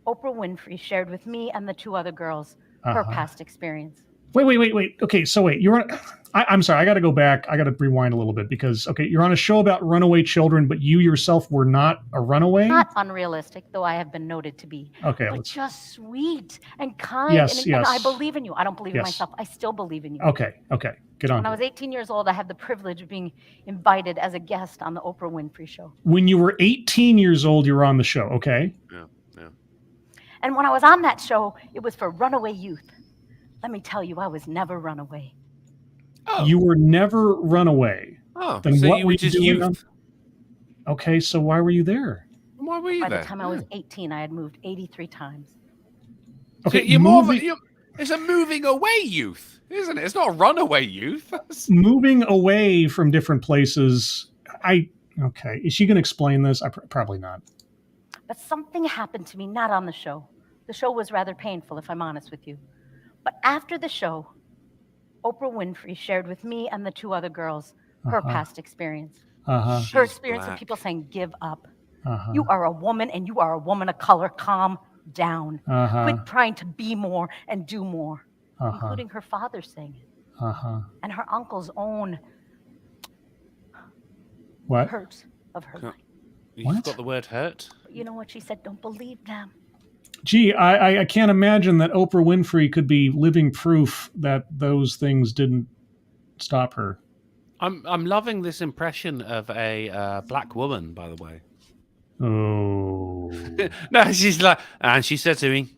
Oprah Winfrey shared with me and the 2 other girls her Uh-huh. past experience. Wait. Okay, so wait, you're on. I'm sorry. I got to go back. I got to rewind a little bit because you're on a show about runaway children, but you yourself were not a runaway. Not unrealistic, though I have been noted to be. Okay, But let's. just sweet and kind. Yes, and I yes. believe in you. I don't believe in Yes. myself. I still believe in you. Okay, get on. When I was 18 years old, I had the privilege of being invited as a guest on the Oprah Winfrey Show. When you were 18 years old, you were on the show. Okay. Yeah. And when I was on that show, it was for runaway youth. Let me tell you, I was never runaway. Oh. You were never runaway. Oh, Then so what you were were you just doing youth. on- Okay, so why were you there? Why were you By there? the time I was 18, I had moved 83 times. Okay, You're more of a- moving, you're- it's a moving away youth, isn't it? It's not a runaway youth. That's- moving away from different places. Okay. Is she going to explain this? Probably not. But something happened to me not on the show. The show was rather painful, if I'm honest with you. But after the show, Oprah Winfrey shared with me and the 2 other girls her Uh-huh. past experience. Uh-huh. Her She's experience black. of people saying, give up. Uh-huh. You are a woman and you are a woman of color. Calm down. Uh-huh. Quit trying to be more and do more. Uh-huh. Including her father saying it. Uh-huh. And her uncle's own What? hurt of her Huh. life. You've What? got the word hurt. But you know what she said? Don't believe them. Gee, I can't imagine that Oprah Winfrey could be living proof that those things didn't stop her. I'm loving this impression of a black woman, by the way. Oh. No, she's like, and she said to me,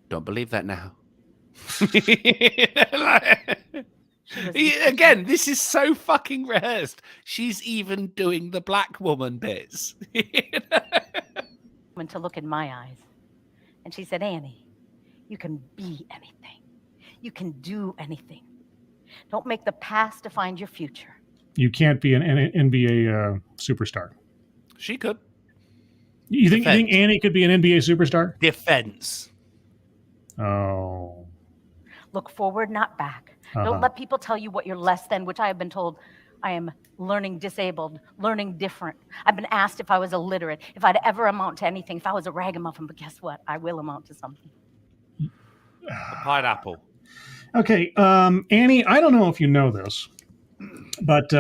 "Don't believe that now." Again, this is so fucking rehearsed. She's even doing the black woman bits. To look in my eyes. And she said, Annie, you can be anything. You can do anything. Don't make the past define your future. You can't be an NBA superstar. She could. You think Defense. Annie could be an NBA superstar? Defense. Oh. Look forward, not back. Uh-huh. Don't let people tell you what you're less than, which I have been told I am learning disabled, learning different. I've been asked if I was illiterate, if I'd ever amount to anything, if I was a ragamuffin, but guess what? I will amount to something. A pineapple. Okay, Annie, I don't know if you know this, but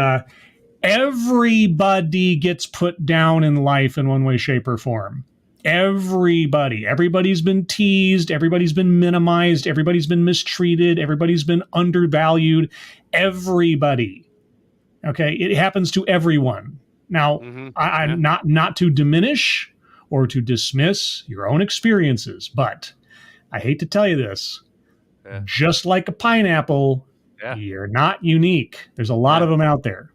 everybody gets put down in life in one way, shape, or form. Everybody's been teased, everybody's been minimized, everybody's been mistreated, everybody's been undervalued. Everybody. Okay, it happens to everyone. Now, I'm not to diminish or to dismiss your own experiences, but I hate to tell you this. Yeah. Just like a pineapple, Yeah. you're not unique. There's a lot of them out there.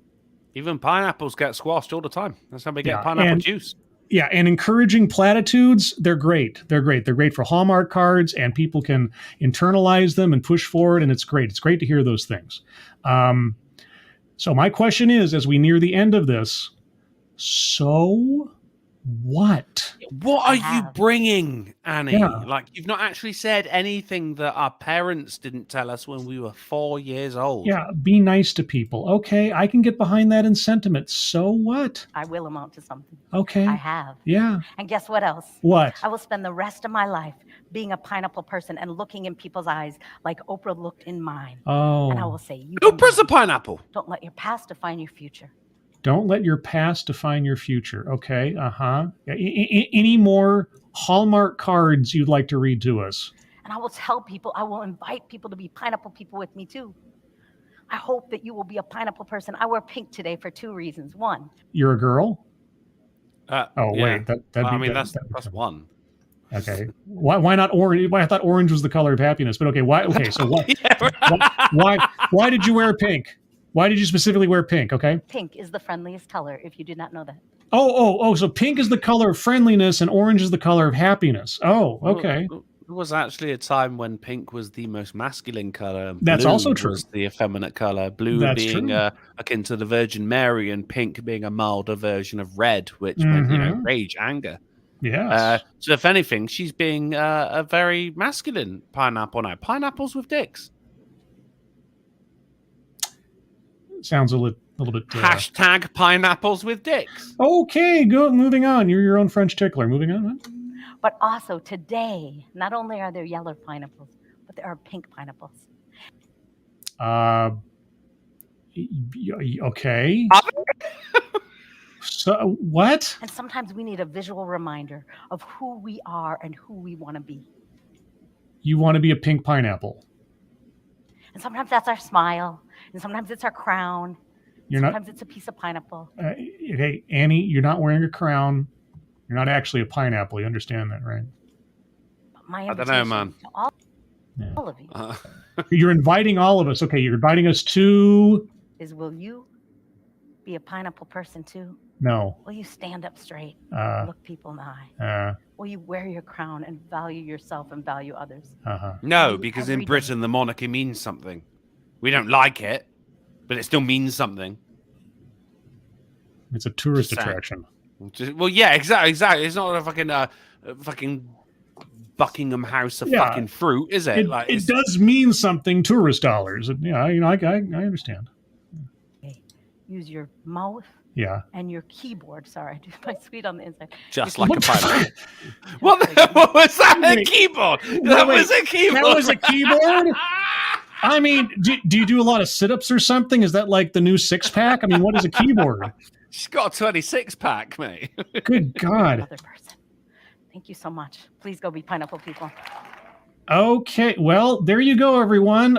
Even pineapples get squashed all the time. That's how we get Yeah, pineapple and- juice. Yeah, and encouraging platitudes, they're great. They're great. They're great for Hallmark cards, and people can internalize them and push forward, and it's great. It's great to hear those things. So my question is, as we near the end of this, so what? What are you have. bringing, Annie? Yeah. Like, you've not actually said anything that our parents didn't tell us when we were 4 years old. Yeah, be nice to people. Okay, I can get behind that in sentiment. So what? I will amount to something. Okay. I have. Yeah. And guess what else? What? I will spend the rest of my life being a pineapple person and looking in people's eyes like Oprah looked in mine. Oh. And I will say, you can Oprah's do a pineapple. it. Don't let your past define your future. Don't let your past define your future. Okay. Uh-huh. Any more Hallmark cards you'd like to read to us? And I will tell people, I will invite people to be pineapple people with me too. I hope that you will be a pineapple person. I wear pink today for 2 reasons. One, You're a girl? Oh, Wait. That'd I be mean, that- that's one. Okay. Why not orange? Why I thought orange was the color of happiness, but okay. Why? Okay. So what? Why did you wear pink? Why did you specifically wear pink? Okay. pink is the friendliest color if you did not know that. Oh. So pink is the color of friendliness and orange is the color of happiness. Oh, okay. There was actually a time when pink was the most masculine color. And That's blue also true. Was the effeminate color. Blue That's being true. akin to the Virgin Mary, and pink being a milder version of red, which meant rage, anger. Yes. So if anything, she's being a very masculine pineapple now. Pineapples with dicks. Sounds a little bit. Hashtag pineapples with dicks. Okay, good. Moving on. You're your own French tickler. Moving on. But also today, not only are there yellow pineapples, but there are pink pineapples. Okay. So what? And sometimes we need a visual reminder of who we are and who we want to be. You want to be a pink pineapple. And sometimes that's our smile, and sometimes it's our crown. Sometimes it's a piece of pineapple. Hey, Annie, you're not wearing a crown. You're not actually a pineapple. You understand that, right? But my I don't know, man. to all of you You're inviting all of us. Okay, you're inviting us to... will you be a pineapple person too? No. Will you stand up straight, look people in the eye? Will you wear your crown and value yourself and value others? No, because in Britain, the monarchy means something. We don't like it, but it still means something. It's a tourist attraction. Well, yeah, exactly. It's not a fucking Buckingham House of fucking fruit, is it? It does mean something, tourist dollars. Yeah, I understand. Okay. Use your mouth. Yeah. And your keyboard. Sorry, I do my sweet on the inside. Just like a pineapple. What was that? A keyboard? That was a keyboard. That was a keyboard? I mean, do you do a lot of sit-ups or something? Is that like the new six-pack? I mean, what is a keyboard? She's got a 26-pack, mate. Good God. Other person. Thank you so much. Please go be pineapple people. Okay, well, there you go, everyone.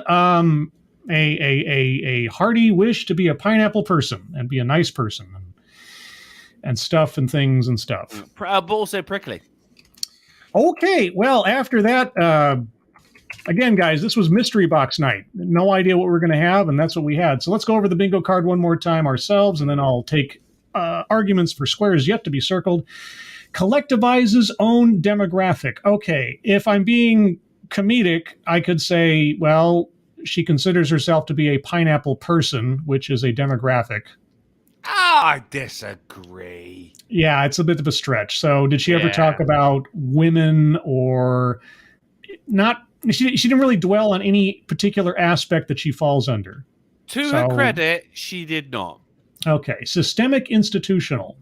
A hearty wish to be a pineapple person and be a nice person and stuff and things and stuff. But also prickly. Okay, well, after that, again, guys, this was Mystery Box Night. No idea what we're going to have, and that's what we had. So let's go over the bingo card one more time ourselves, and then I'll take arguments for squares yet to be circled. Collectivizes own demographic. Okay, if I'm being comedic, I could say, well, she considers herself to be a pineapple person, which is a demographic. I disagree. Yeah, it's a bit of a stretch. So did she ever talk about women or not? She didn't really dwell on any particular aspect that she falls under. To her credit, she did not. Okay, systemic institutional.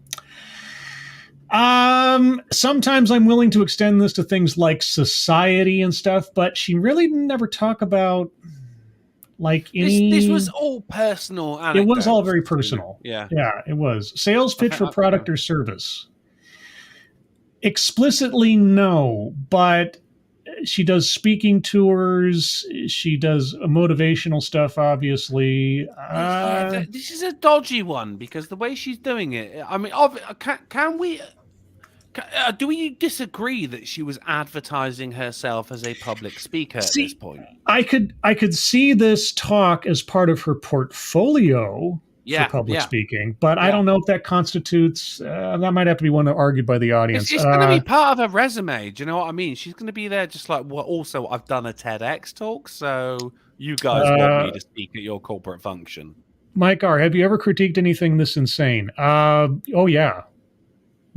Sometimes I'm willing to extend this to things like society and stuff, but she really never talk about like any... This was all personal anecdotes. It was all very personal. Yeah, it was. Sales pitch for product or service. Explicitly, no, but she does speaking tours. She does motivational stuff, obviously. This is a dodgy one because the way she's doing it. I mean, can we? Do we disagree that she was advertising herself as a public speaker at this point? I could see this talk as part of her portfolio for public speaking, but I don't know if that constitutes. That might have to be one argued by the audience. It's going to be part of her resume. Do you know what I mean? She's going to be there just like, well, also, I've done a TEDx talk, so you guys want me to speak at your corporate function. Mike R., have you ever critiqued anything this insane? Oh, yeah.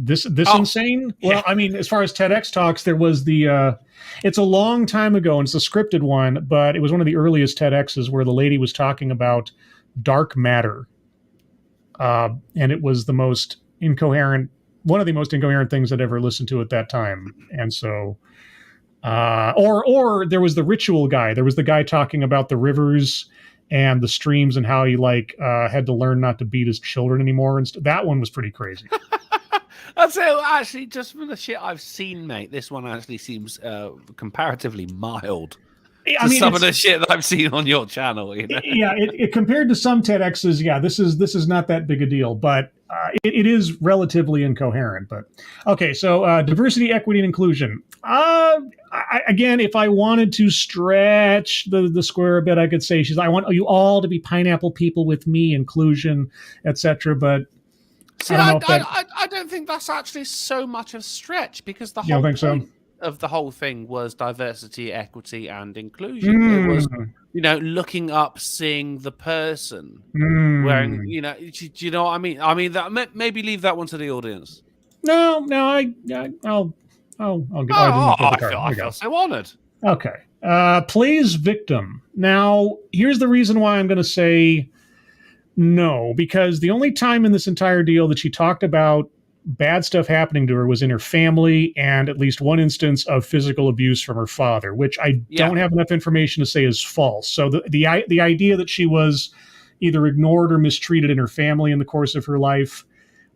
This insane? Well, I mean, as far as TEDx talks, there was the, it's a long time ago, and it's a scripted one, but it was one of the earliest TEDx's where the lady was talking about dark matter. And it was one of the most incoherent things I'd ever listened to at that time. And so, or there was the ritual guy. There was the guy talking about the rivers and the streams and how he had to learn not to beat his children anymore. And that one was pretty crazy. I'd say, actually, just from the shit I've seen, mate, this one actually seems comparatively mild. I mean, some of the shit that I've seen on your channel, you know? Yeah, it compared to some TEDx's, this is not that big a deal, but it is relatively incoherent. But okay, so diversity, equity, and inclusion. Again, if I wanted to stretch the square a bit, I could say I want you all to be pineapple people with me, inclusion, etc. But see, I don't think that's actually so much of a stretch because the whole point. of the whole thing was diversity, equity, and inclusion. It was, looking up, seeing the person wearing, do you know what I mean? I mean, that maybe leave that one to the audience. No, I'll get. I feel so honored. Okay. Plays victim. Now, here's the reason why I'm going to say no, because the only time in this entire deal that she talked about bad stuff happening to her was in her family, and at least one instance of physical abuse from her father, which I don't have enough information to say is false. So the idea that she was either ignored or mistreated in her family in the course of her life,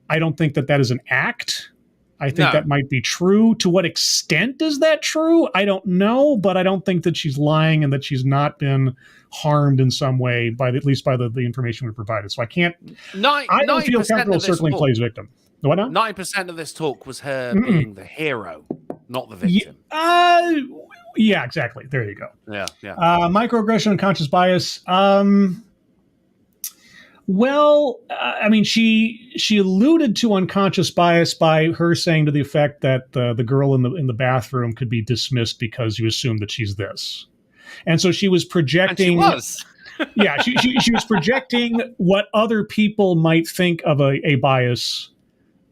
I don't think that is an act. I think that might be true. To what extent is that true? I don't know, but I don't think that she's lying and that she's not been harmed in some way at least by the information we provided. So I can't. I don't feel comfortable circling plays victim. What now? 90% of this talk was her being the hero, not the victim. Yeah, exactly. There you go. Yeah. Microaggression and conscious bias. Well, I mean, she alluded to unconscious bias by her saying to the effect that the girl in the bathroom could be dismissed because you assume that she's this, and so she was projecting. And she was. Yeah, she was projecting what other people might think of a bias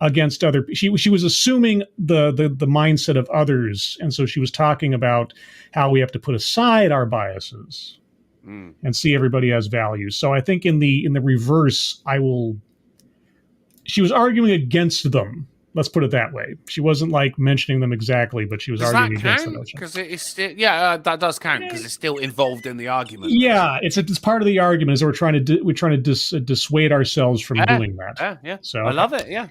against other. She was assuming the mindset of others, and so she was talking about how we have to put aside our biases. And see everybody as value. So I think in the reverse, she was arguing against them. Let's put it that way. She wasn't like mentioning them exactly, but she was arguing against the notion. Because it is still, that does count because it's still involved in the argument. Yeah, it's part of the argument. Is we're trying to dissuade ourselves from doing that. Yeah. So I love it. Yeah,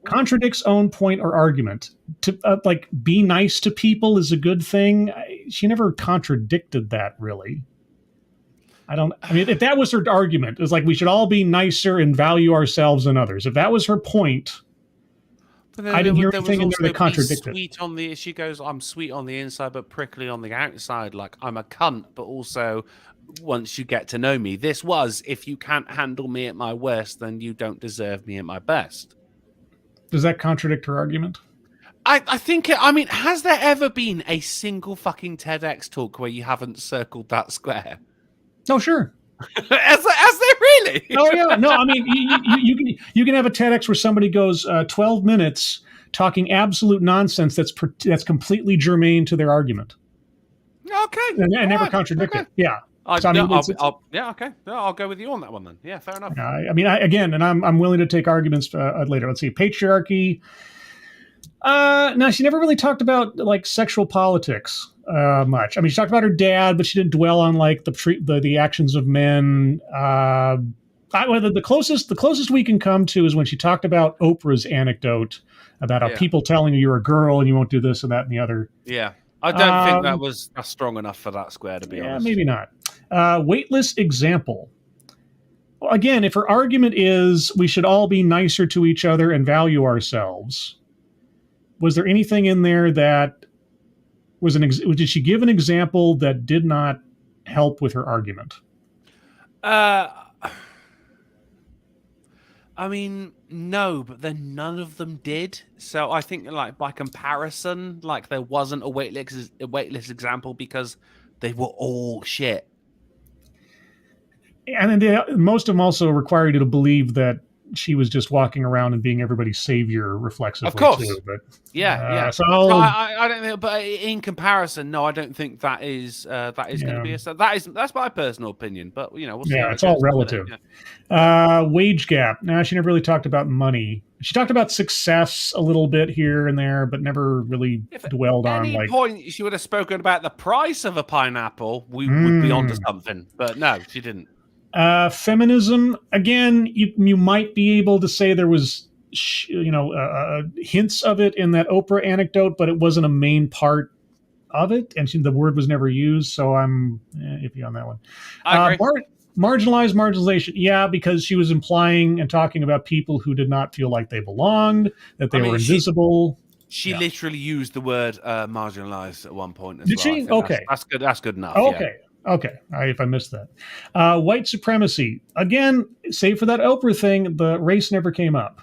contradicts own point or argument. To like be nice to people is a good thing. She never contradicted that really. I mean, if that was her argument, it's like we should all be nicer and value ourselves than others. If that was her point. I didn't hear anything in there that contradicted. She goes, I'm sweet on the inside, but prickly on the outside. Like I'm a cunt, but also once you get to know me, this was, if you can't handle me at my worst, then you don't deserve me at my best. Does that contradict her argument? I think, has there ever been a single fucking TEDx talk where you haven't circled that square? Oh, sure. Has there really? Oh yeah, no. I mean, you can have a TEDx where somebody goes 12 minutes talking absolute nonsense that's completely germane to their argument. Okay, and never contradict it. Yeah. I'll go with you on that one then. Yeah, fair enough. I'm willing to take arguments later. Let's see, patriarchy. No, she never really talked about like sexual politics much. I mean, she talked about her dad, but she didn't dwell on like the actions of men. The closest we can come to is when she talked about Oprah's anecdote about how people telling you you're a girl and you won't do this and that and the other. Yeah, I don't think that was strong enough for that square, to be honest. Maybe not. Weightless example. Well, again, if her argument is we should all be nicer to each other and value ourselves, was there anything in there that was did she give an example that did not help with her argument? I mean, no, but then none of them did. So I think, like, by comparison, like there wasn't a weightless example because they were all shit. And then most of them also require you to believe that she was just walking around and being everybody's savior reflexively. Of course. Too, but, yeah. So I don't think, but in comparison, no, I don't think that is going to be that's my personal opinion. But we'll see. Yeah, it's all relative. Wage gap. No, she never really talked about money. She talked about success a little bit here and there, but never really dwelled on. At any point she would have spoken about the price of a pineapple, we would be onto something. But no, she didn't. Feminism, again, you might be able to say there was, hints of it in that Oprah anecdote, but it wasn't a main part of it, and the word was never used, so I'm iffy on that one. I agree. Marginalization, yeah, because she was implying and talking about people who did not feel like they belonged, that they were invisible. She literally used the word marginalized at one point as Did well. she? Okay. That's good enough. Okay. Yeah. Okay, if I missed that. White supremacy. Again, save for that Oprah thing, the race never came up.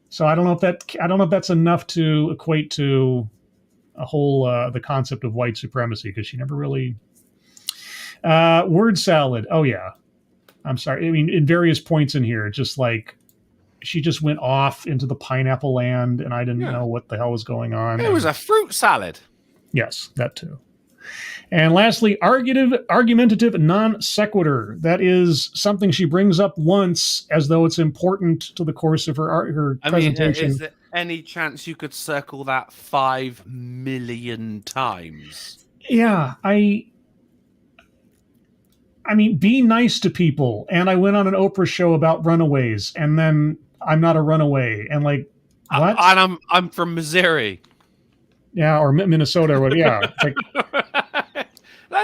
So I don't know if that's enough to equate to the concept of white supremacy, because she never really word salad. Oh yeah, I'm sorry. I mean, in various points in here, just like she just went off into the pineapple land, and I didn't know what the hell was going on. It was a fruit salad. Yes, that too. And lastly, argumentative non sequitur. That is something she brings up once as though it's important to the course of her presentation. Is there any chance you could circle that 5 million times? Yeah, I mean, be nice to people. And I went on an Oprah show about runaways, and then I'm not a runaway. And like, what? And I'm from Missouri. Yeah, or Minnesota, or whatever. Yeah. Like,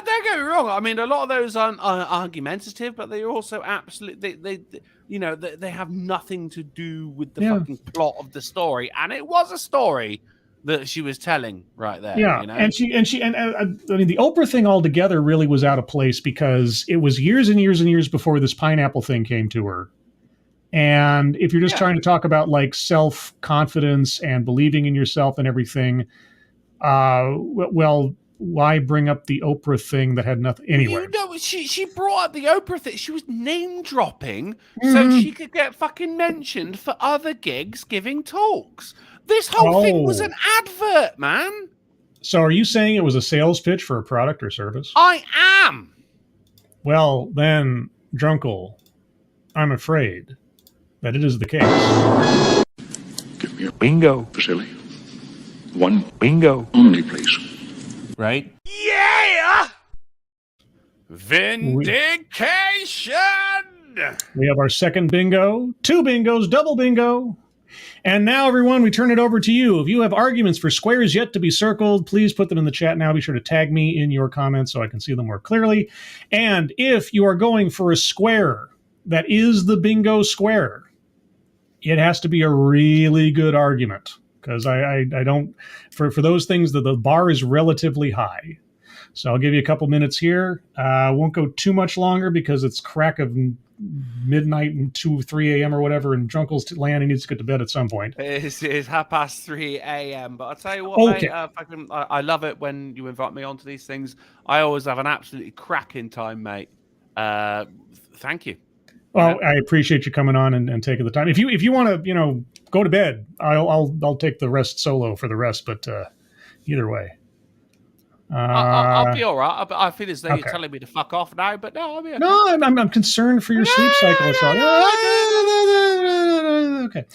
don't get me wrong. I mean, a lot of those are argumentative, but they're also absolutely they have nothing to do with the fucking plot of the story. And it was a story that she was telling right there. Yeah, you know? and I mean, the Oprah thing altogether really was out of place because it was years and years and years before this pineapple thing came to her. And if you're just trying to talk about like self-confidence and believing in yourself and everything, well, why bring up the Oprah thing that had nothing anyway? She brought up the Oprah thing. She was name dropping so she could get fucking mentioned for other gigs giving talks. This whole thing was an advert, man. So are you saying it was a sales pitch for a product or service? I am. Well, then, Drunkle, I'm afraid that it is the case. Give me a bingo, Vasily. One bingo only, please. Right? Yeah! Vindication! We have our second bingo, 2 bingos, double bingo. And now, everyone, we turn it over to you. If you have arguments for squares yet to be circled, please put them in the chat now. Be sure to tag me in your comments so I can see them more clearly. And if you are going for a square that is the bingo square, it has to be a really good argument. Because I don't, for those things, the bar is relatively high. So I'll give you a couple minutes here. Won't go too much longer because it's crack of midnight and 3 a.m. or whatever, and Drunkle's land, he needs to get to bed at some point. It's 3:30 a.m. But I'll tell you what, okay. mate, I love it when you invite me onto these things. I always have an absolutely cracking time, mate. Thank you. Well, I appreciate you coming on and taking the time. If you want to, go to bed, I'll take the rest solo for the rest. But either way, I'll be all right. I feel as though you're telling me to fuck off now, but no, I'll be okay. No, I'm concerned for your sleep cycle. Okay.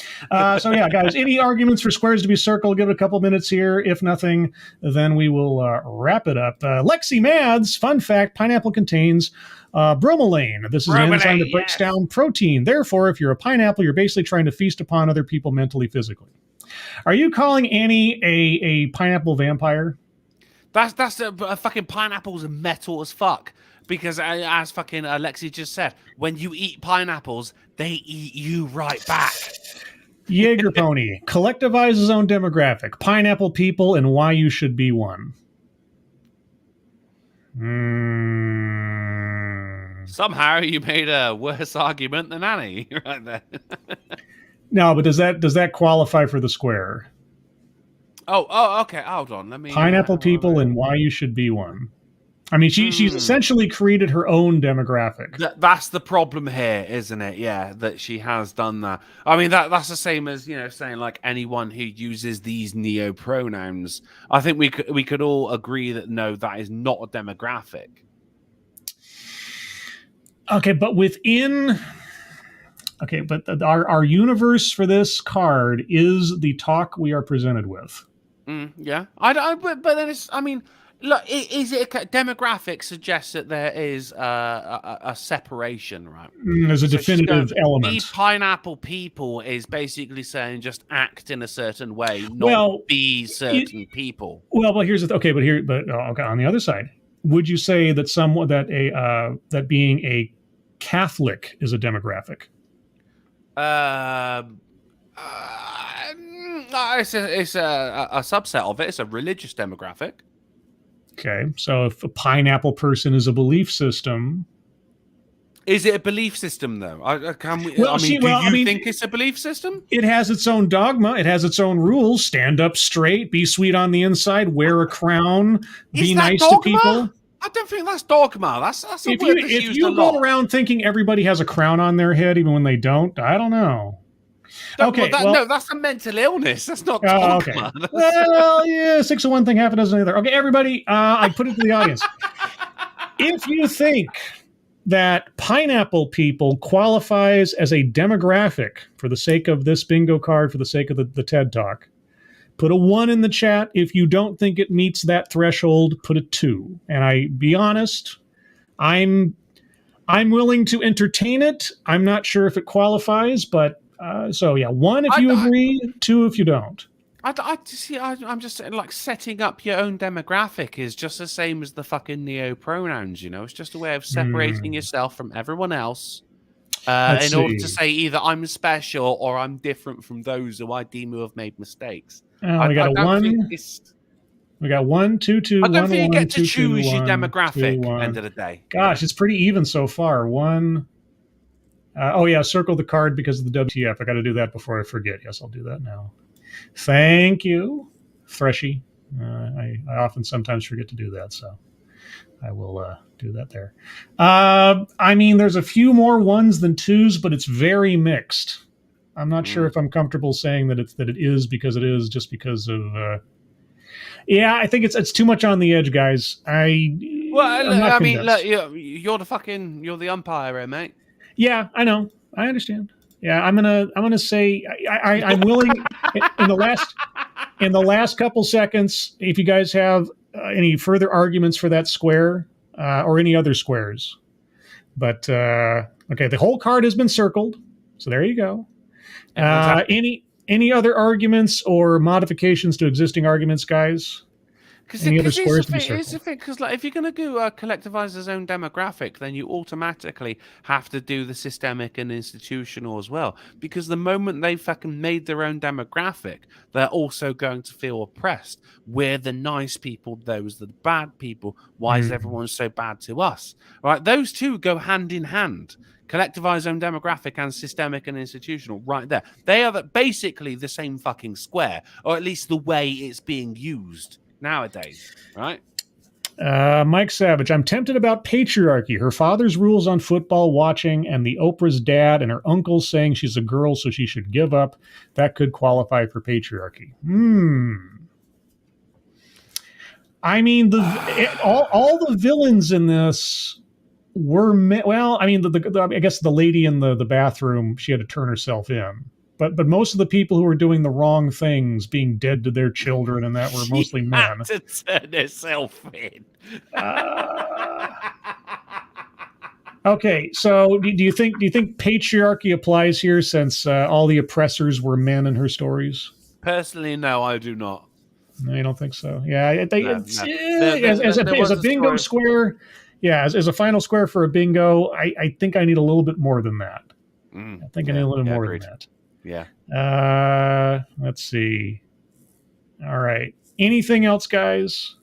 So yeah, guys, any arguments for squares to be circled? Give it a couple minutes here. If nothing, then we will wrap it up. Lexi Mads, fun fact: pineapple contains bromelain. This is an enzyme that breaks down protein. Therefore, if you're a pineapple, you're basically trying to feast upon other people mentally, physically. Are you calling Annie a pineapple vampire? That's a fucking pineapples are metal as fuck. Because as fucking Alexi just said, when you eat pineapples, they eat you right back. Jaeger Pony collectivizes his own demographic, pineapple people, and why you should be one. Somehow you made a worse argument than Annie right there. No, but does that qualify for the square? Oh, okay. Hold on. Let me. Pineapple people and why you should be one. I mean, she's essentially created her own demographic. That's the problem here, isn't it? Yeah, that she has done that. I mean, that's the same as saying like anyone who uses these neo pronouns. I think we could all agree that no, that is not a demographic. Okay, but our universe for this card is the talk we are presented with. Yeah, but then it's. I mean. Look, demographic suggests that there is a separation, right? There's a definitive element. Be pineapple people is basically saying just act in a certain way, not be certain people. Well, here's the okay, but on the other side, would you say that that being a Catholic is a demographic? It's a subset of it. It's a religious demographic. Okay, so if a pineapple person is a belief system, Is it a belief system, though? Do you think it's a belief system? It has its own dogma. It has its own rules. Stand up straight. Be sweet on the inside. Wear a crown. Be nice to people. I don't think that's dogma. That's a If word that's used a lot. Go around thinking everybody has a crown on their head, even when they don't, I don't know. No, that's a mental illness. That's not dogma. Okay. Well, yeah, 6 of one thing, half a dozen of the other. Okay, everybody, I put it to the audience. If you think that pineapple people qualifies as a demographic for the sake of this bingo card, for the sake of the TED Talk, put a 1 in the chat. If you don't think it meets that threshold, put a 2. And I be honest, I'm willing to entertain it. I'm not sure if it qualifies, but so yeah, 1 if you agree, 2 if you don't. I'm just saying, like, setting up your own demographic is just the same as the fucking neo-pronouns, you know? It's just a way of separating yourself from everyone else in order to say either I'm special or I'm different from those who I deem who have made mistakes. We got a 1. We got 1, 2, 2. I don't think you get to choose your demographic. End of the day. Gosh, it's pretty even so far. 1. Circle the card because of the WTF. I got to do that before I forget. Yes, I'll do that now. Thank you, Freshy. I often sometimes forget to do that, so I will do that there. There's a few more 1s than 2s, but it's very mixed. I'm not sure if I'm comfortable saying that it is because it is just because of. I think it's too much on the edge, guys. You're the umpire, mate. Yeah, I know. I understand. Yeah, I'm gonna say I'm willing in the last couple seconds. If you guys have any further arguments for that square or any other squares, but okay, the whole card has been circled, so there you go. Any other arguments or modifications to existing arguments, guys? Because here's the thing, because if you're going to do collectivize his own demographic, then you automatically have to do the systemic and institutional as well. Because the moment they fucking made their own demographic, they're also going to feel oppressed. We're the nice people, those are the bad people. Why is everyone so bad to us? Right? Those two go hand in hand. Collectivize own demographic and systemic and institutional, right there. They are basically the same fucking square, or at least the way it's being used nowadays, right? Mike Savage, I'm tempted about patriarchy. Her father's rules on football watching and the Oprah's dad and her uncle saying she's a girl so she should give up. That could qualify for patriarchy. I mean, all the villains in this were I guess the lady in the bathroom, she had to turn herself in. But most of the people who were doing the wrong things, being dead to their children, and that were mostly men. To turn herself in. Okay, so do you think patriarchy applies here since all the oppressors were men in her stories? Personally, no, I do not. No, you don't think so? Yeah, as a bingo square, as a final square for a bingo, I think I need a little bit more than that. I think I need a little more than that. Yeah. Let's see. All right. Anything else, guys?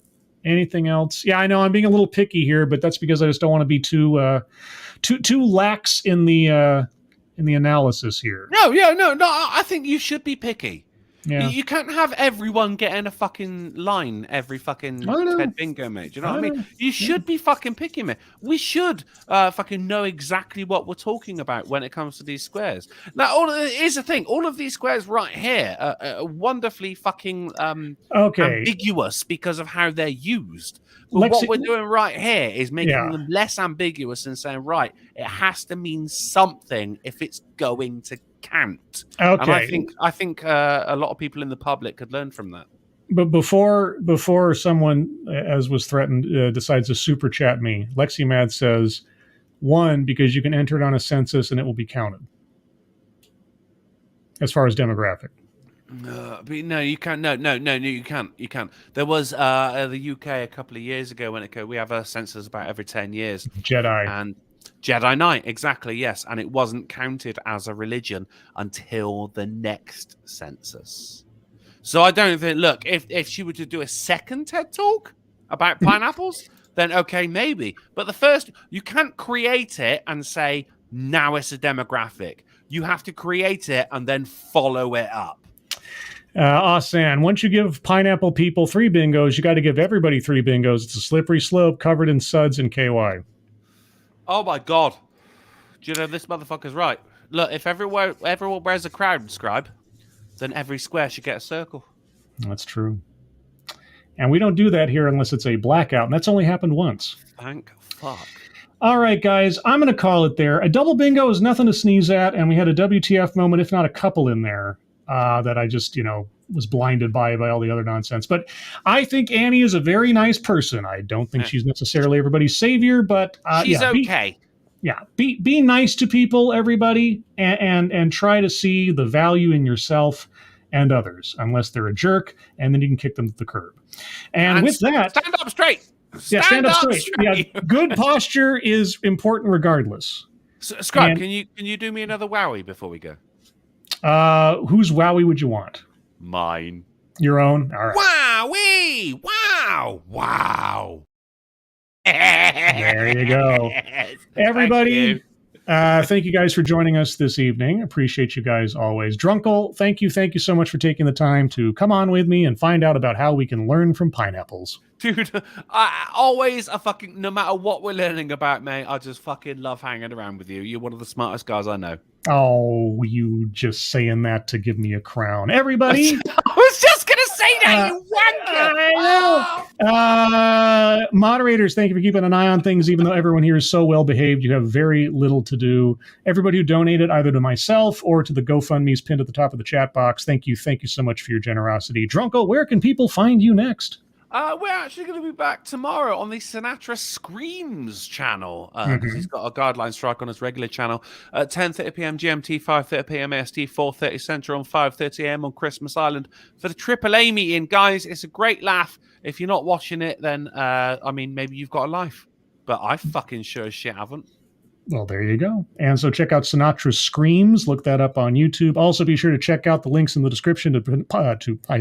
Anything else? Yeah, I know I'm being a little picky here, but that's because I just don't want to be too lax in the analysis here. No. I think you should be picky. Yeah. You can't have everyone getting a fucking line every fucking TED bingo, mate. Do you know what I mean? You should be fucking picky, mate. We should fucking know exactly what we're talking about when it comes to these squares. Now, here's the thing. All of these squares right here are wonderfully fucking ambiguous because of how they're used. But what we're doing right here is making them less ambiguous and saying, right, it has to mean something if it's going to count. Okay. And I think a lot of people in the public could learn from that. But before someone, as was threatened, decides to super chat me, Lexi Mad says, 1, because you can enter it on a census and it will be counted. As far as demographic. But no, you can't. No, you can't. You can't. There was the UK a couple of years ago we have a census about every 10 years. Jedi Knight, exactly, yes. And it wasn't counted as a religion until the next census. So I don't think, look, if she were to do a second TED Talk about pineapples, then okay, maybe. But the first, you can't create it and say, now it's a demographic. You have to create it and then follow it up. Asan, once you give pineapple people 3 bingos, you got to give everybody 3 bingos. It's a slippery slope covered in suds and KY. Oh my God. Do you know this motherfucker's right? Look, if everyone wears a crowd scribe, then every square should get a circle. That's true. And we don't do that here unless it's a blackout, and that's only happened once. Thank fuck. All right, guys, I'm going to call it there. A double bingo is nothing to sneeze at, and we had a WTF moment, if not a couple in there, that I just, was blinded by all the other nonsense. But I think Annie is a very nice person. I don't think she's necessarily everybody's savior, but she's okay. Be nice to people, everybody, and try to see the value in yourself and others, unless they're a jerk, and then you can kick them to the curb. And with that, stand up straight. Stand up straight. Yeah, good posture is important regardless. Scribe, can you do me another wowie before we go? Whose wowie would you want? Mine. Your own? All right. Wowie! Wow! There you go. Everybody, thank you guys for joining us this evening. Appreciate you guys always. Drunkle, thank you so much for taking the time to come on with me and find out about how we can learn from pineapples. Dude, I always no matter what we're learning about, mate, I just fucking love hanging around with you. You're one of the smartest guys I know. Oh, you just saying that to give me a crown. Everybody. I was just going to say that, you wanker. I know. Moderators, thank you for keeping an eye on things, even though everyone here is so well behaved. You have very little to do. Everybody who donated either to myself or to the GoFundMe's pinned at the top of the chat box, thank you so much for your generosity. Drunkle, where can people find you next? We're actually going to be back tomorrow on the Sinatra Screams channel because he's got a guideline strike on his regular channel at 10:30 p.m. GMT, 5:30 p.m. AST, 4:30 Central, and 5:30 a.m. on Christmas Island for the Triple A meeting. Guys, it's a great laugh. If you're not watching it, then maybe you've got a life, but I fucking sure as shit haven't. Well, there you go. And so check out Sinatra Screams. Look that up on YouTube. Also, be sure to check out the links in the description to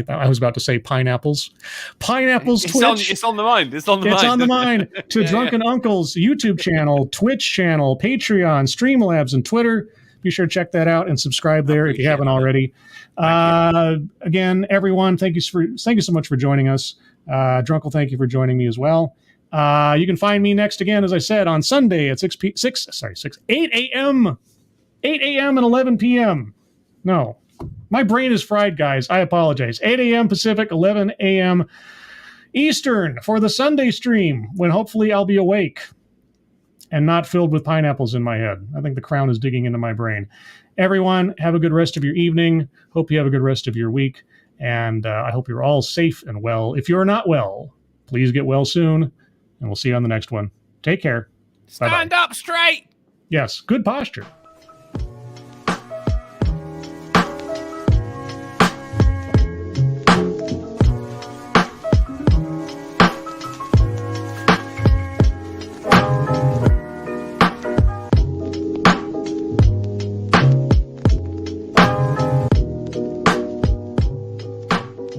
I was about to say Pineapple's Twitch. It's on the mind. It's on the mind. To Drunken Uncle's YouTube channel, Twitch channel, Patreon, Streamlabs, and Twitter. Be sure to check that out and subscribe there if you haven't already. Again, everyone, thank you so much for joining us. Drunkle, thank you for joining me as well. You can find me next again, as I said, on Sunday at 8 a.m. 8 a.m. and 11 p.m. No, my brain is fried, guys. I apologize. 8 a.m. Pacific, 11 a.m. Eastern for the Sunday stream, when hopefully I'll be awake and not filled with pineapples in my head. I think the crown is digging into my brain. Everyone, have a good rest of your evening. Hope you have a good rest of your week. And I hope you're all safe and well. If you're not well, please get well soon. And we'll see you on the next one. Take care. Stand up straight. Yes, good posture.